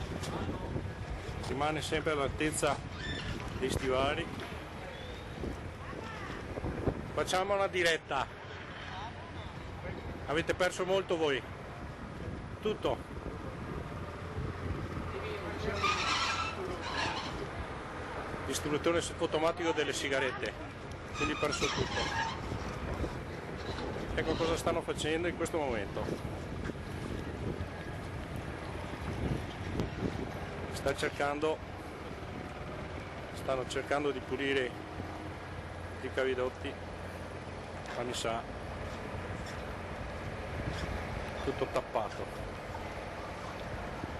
rimane sempre all'altezza dei stivali. Facciamo una diretta. Avete perso molto voi. Tutto. Distributore automatico delle sigarette, quindi perso tutto. Ecco cosa stanno facendo in questo momento. Stanno cercando di pulire i cavidotti, ma mi sa tutto tappato,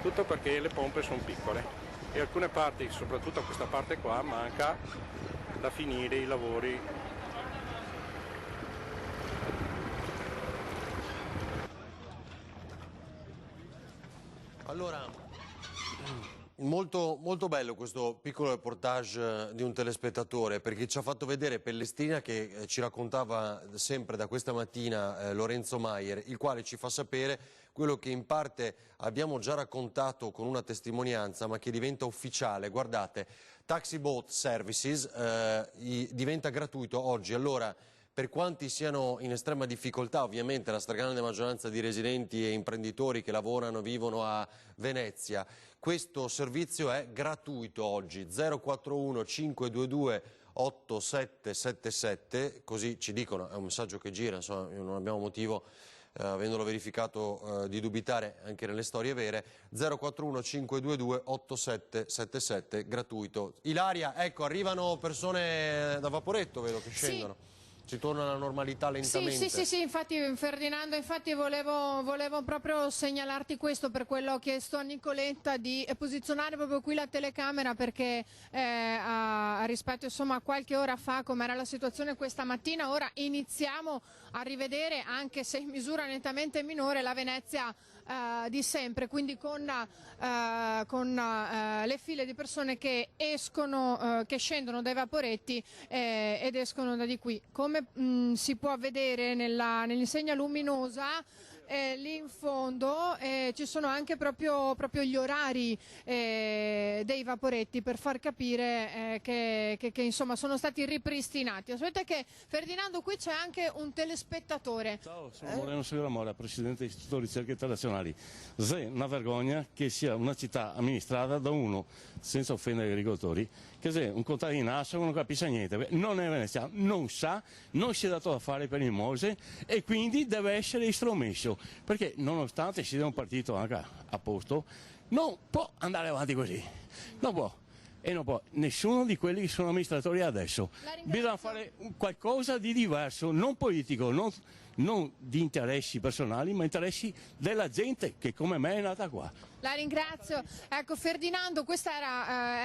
tutto perché le pompe sono piccole e alcune parti, soprattutto questa parte qua, manca da finire i lavori. Allora, molto, molto bello questo piccolo reportage di un telespettatore, perché ci ha fatto vedere Pellestrina, che ci raccontava sempre da questa mattina Lorenzo Maier, il quale ci fa sapere quello che in parte abbiamo già raccontato con una testimonianza, ma che diventa ufficiale. Guardate, Taxi Boat Services diventa gratuito oggi. Allora, per quanti siano in estrema difficoltà, ovviamente la stragrande maggioranza di residenti e imprenditori che lavorano e vivono a Venezia, questo servizio è gratuito oggi. 041 522 8777, così ci dicono, è un messaggio che gira, insomma, non abbiamo motivo, avendolo verificato, di dubitare anche nelle storie vere. 041 522 8777, gratuito. Ilaria, ecco, arrivano persone da Vaporetto, vedo che scendono. Sì. Si torna alla normalità lentamente. Sì, infatti Ferdinando, volevo proprio segnalarti questo, per quello ho chiesto a Nicoletta di posizionare proprio qui la telecamera, perché rispetto insomma a qualche ora fa com'era la situazione questa mattina, ora iniziamo a rivedere, anche se in misura nettamente minore, la Venezia di sempre, quindi con le file di persone che escono, che scendono dai vaporetti ed escono da di qui. Come si può vedere nell'insegna luminosa, lì in fondo ci sono anche proprio gli orari dei vaporetti per far capire che insomma sono stati ripristinati. Aspetta che Ferdinando, qui c'è anche un telespettatore. Ciao, sono Moreno Seguramora, presidente dell'Istituto di Ricerche Internazionali. È una vergogna che sia una città amministrata da uno, senza offendere gli agricoltori, che è un contadino non capisce niente, non è veneziano, non sa, non si è dato da fare per il Mose e quindi deve essere estromesso, perché nonostante sia un partito anche a posto, non può andare avanti così, non può. E non può nessuno di quelli che sono amministratori adesso. Bisogna fare qualcosa di diverso, non politico, non di interessi personali, ma interessi della gente che come me è nata qua. La ringrazio. Ecco Ferdinando, questa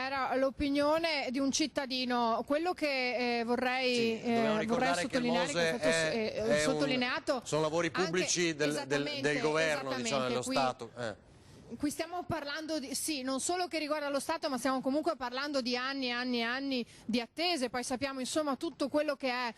era l'opinione di un cittadino. Quello che vorrei sottolineare, che è sottolineato, sono lavori pubblici del governo, diciamo, dello Stato. Qui stiamo parlando sì, non solo che riguarda lo Stato, ma stiamo comunque parlando di anni e anni e anni di attese. Poi sappiamo insomma tutto quello che è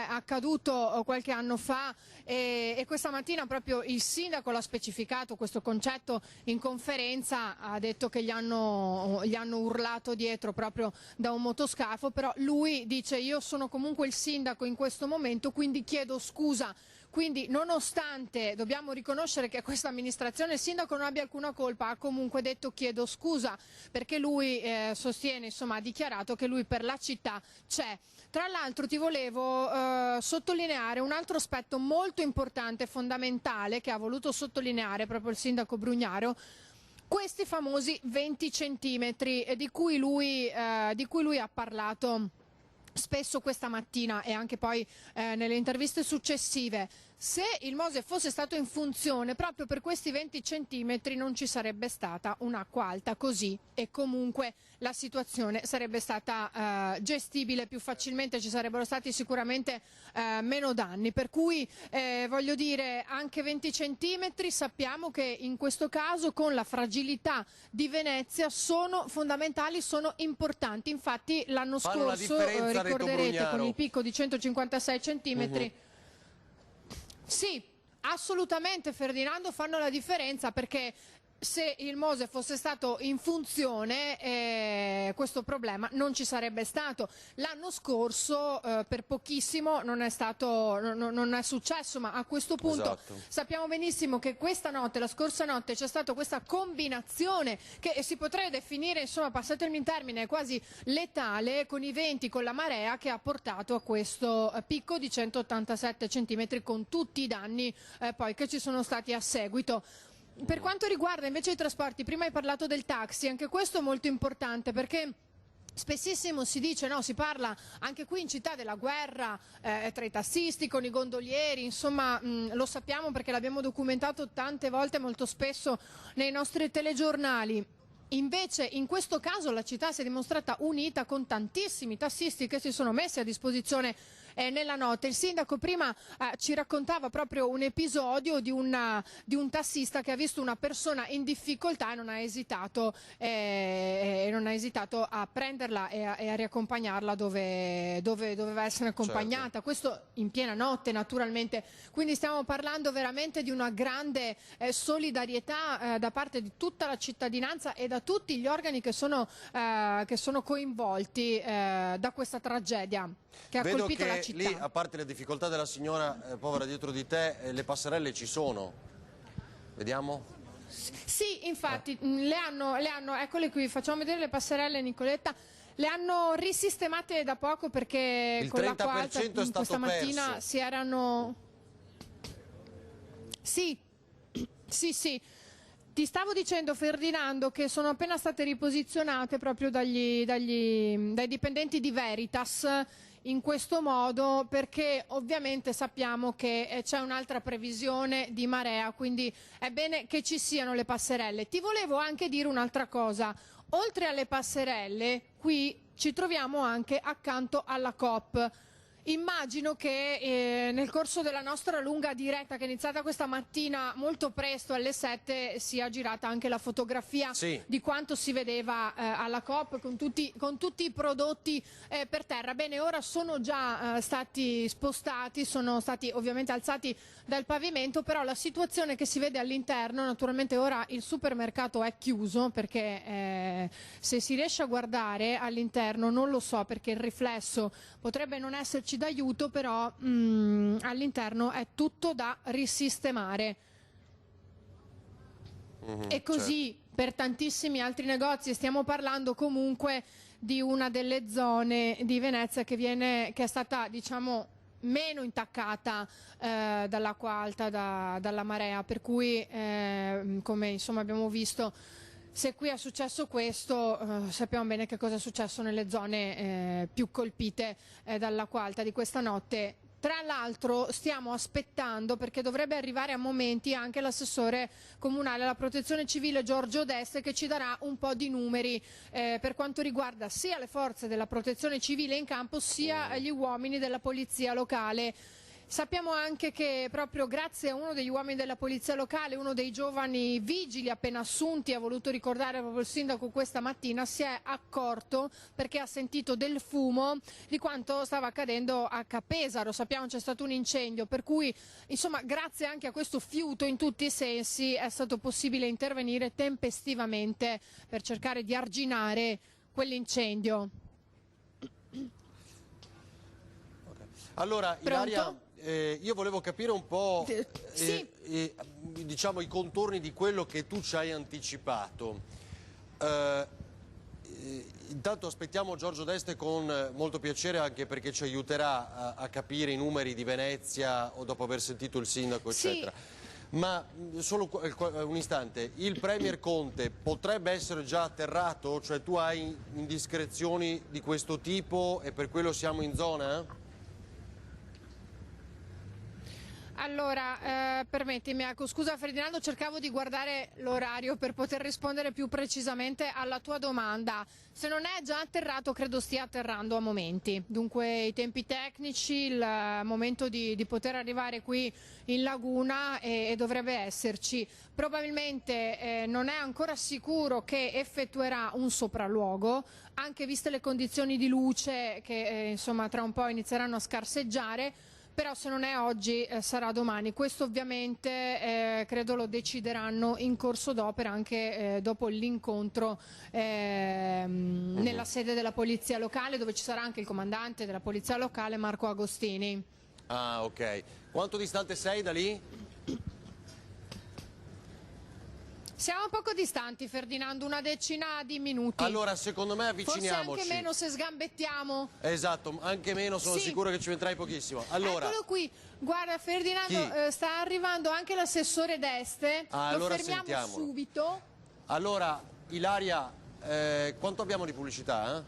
accaduto qualche anno fa e questa mattina proprio il sindaco l'ha specificato questo concetto in conferenza, ha detto che gli hanno urlato dietro proprio da un motoscafo, però lui dice: io sono comunque il sindaco in questo momento, quindi chiedo scusa. Quindi nonostante dobbiamo riconoscere che questa amministrazione il sindaco non abbia alcuna colpa, ha comunque detto chiedo scusa, perché lui sostiene, insomma, ha dichiarato che lui per la città c'è. Tra l'altro ti volevo sottolineare un altro aspetto molto importante, fondamentale, che ha voluto sottolineare proprio il sindaco Brugnaro. Questi famosi 20 centimetri di cui lui ha parlato spesso questa mattina e anche poi nelle interviste successive. Se il Mose fosse stato in funzione, proprio per questi 20 centimetri non ci sarebbe stata un'acqua alta così, e comunque la situazione sarebbe stata gestibile più facilmente, ci sarebbero stati sicuramente meno danni, per cui voglio dire, anche 20 centimetri sappiamo che in questo caso con la fragilità di Venezia sono fondamentali, sono importanti. Infatti l'anno scorso, ricorderete, con il picco di 156 centimetri, sì, assolutamente Ferdinando, fanno la differenza, perché se il Mose fosse stato in funzione questo problema non ci sarebbe stato. L'anno scorso per pochissimo non è successo, ma a questo punto sappiamo benissimo che questa notte, la scorsa notte, c'è stata questa combinazione che si potrebbe definire, insomma, passatemi il termine, quasi letale, con i venti, con la marea, che ha portato a questo picco di 187 centimetri con tutti i danni poi che ci sono stati a seguito. Per quanto riguarda invece i trasporti, prima hai parlato del taxi, anche questo è molto importante, perché spessissimo si dice, no, si parla anche qui in città della guerra tra i tassisti, con i gondolieri, insomma lo sappiamo perché l'abbiamo documentato tante volte, molto spesso nei nostri telegiornali. Invece in questo caso la città si è dimostrata unita, con tantissimi tassisti che si sono messi a disposizione nella notte. Il sindaco prima ci raccontava proprio un episodio di un tassista che ha visto una persona in difficoltà e non ha esitato a prenderla e a riaccompagnarla dove doveva essere accompagnata. Certo. Questo in piena notte, naturalmente. Quindi stiamo parlando veramente di una grande solidarietà da parte di tutta la cittadinanza e da tutti gli organi che sono coinvolti da questa tragedia che ha colpito la città. Lì, a parte le difficoltà della signora povera dietro di te, le passerelle ci sono. Vediamo? Sì, infatti, le hanno, eccole qui, facciamo vedere le passerelle, Nicoletta. Le hanno risistemate da poco perché il con l'acqua alta questa mattina perso. si erano... Sì. Ti stavo dicendo, Ferdinando, che sono appena state riposizionate proprio dai dipendenti di Veritas in questo modo, perché ovviamente sappiamo che c'è un'altra previsione di marea, quindi è bene che ci siano le passerelle. Ti volevo anche dire un'altra cosa: oltre alle passerelle, qui ci troviamo anche accanto alla Coop. Immagino che nel corso della nostra lunga diretta, che è iniziata questa mattina molto presto alle 7, sia girata anche la fotografia di quanto si vedeva alla COP con tutti i prodotti per terra. Bene, ora sono già stati spostati, sono stati ovviamente alzati dal pavimento, però la situazione che si vede all'interno, naturalmente ora il supermercato è chiuso perché se si riesce a guardare all'interno non lo so, perché il riflesso potrebbe non esserci d'aiuto, però all'interno è tutto da risistemare. E così per tantissimi altri negozi. Stiamo parlando comunque di una delle zone di Venezia che è stata, diciamo, meno intaccata dall'acqua alta, dalla marea, per cui come insomma abbiamo visto, se qui è successo questo, sappiamo bene che cosa è successo nelle zone più colpite dall'acqua alta di questa notte. Tra l'altro stiamo aspettando, perché dovrebbe arrivare a momenti anche l'assessore comunale alla protezione civile Giorgio Deste, che ci darà un po' di numeri per quanto riguarda sia le forze della protezione civile in campo sia gli uomini della polizia locale. Sappiamo anche che proprio grazie a uno degli uomini della polizia locale, uno dei giovani vigili appena assunti, ha voluto ricordare proprio il sindaco questa mattina, si è accorto, perché ha sentito del fumo, di quanto stava accadendo a Capesaro. Sappiamo c'è stato un incendio, per cui insomma grazie anche a questo fiuto in tutti i sensi è stato possibile intervenire tempestivamente per cercare di arginare quell'incendio. Allora, Ilaria, io volevo capire un po' diciamo, i contorni di quello che tu ci hai anticipato. Intanto aspettiamo Giorgio Deste con molto piacere, anche perché ci aiuterà a capire i numeri di Venezia o dopo aver sentito il sindaco, eccetera. Ma solo un istante, il Premier Conte potrebbe essere già atterrato? Cioè tu hai indiscrezioni di questo tipo e per quello siamo in zona? Allora, permettimi, ecco, scusa Ferdinando, cercavo di guardare l'orario per poter rispondere più precisamente alla tua domanda. Se non è già atterrato, credo stia atterrando a momenti. Dunque i tempi tecnici, il momento di poter arrivare qui in laguna e dovrebbe esserci. Probabilmente non è ancora sicuro che effettuerà un sopralluogo, anche viste le condizioni di luce che insomma tra un po' inizieranno a scarseggiare. Però se non è oggi sarà domani. Questo ovviamente credo lo decideranno in corso d'opera, anche dopo l'incontro nella sede della polizia locale, dove ci sarà anche il comandante della polizia locale Marco Agostini. Ah, ok. Quanto distante sei da lì? Siamo poco distanti, Ferdinando, una decina di minuti. Allora, secondo me avviciniamoci. Forse anche meno se sgambettiamo. Esatto, anche meno, sono sicuro che ci metterai pochissimo. Allora, eccolo qui, guarda Ferdinando, sta arrivando anche l'assessore Deste, allora lo fermiamo sentiamolo subito. Allora, Ilaria, quanto abbiamo di pubblicità?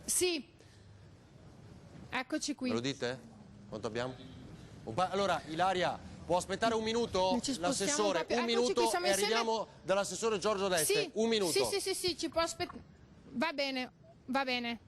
Sì, eccoci qui. Me lo dite? Quanto abbiamo? Allora, Ilaria, può aspettare un minuto l'assessore? Un minuto e arriviamo dall'assessore Giorgio Deste. Sì, un minuto. Sì, ci può aspettare. Va bene, va bene.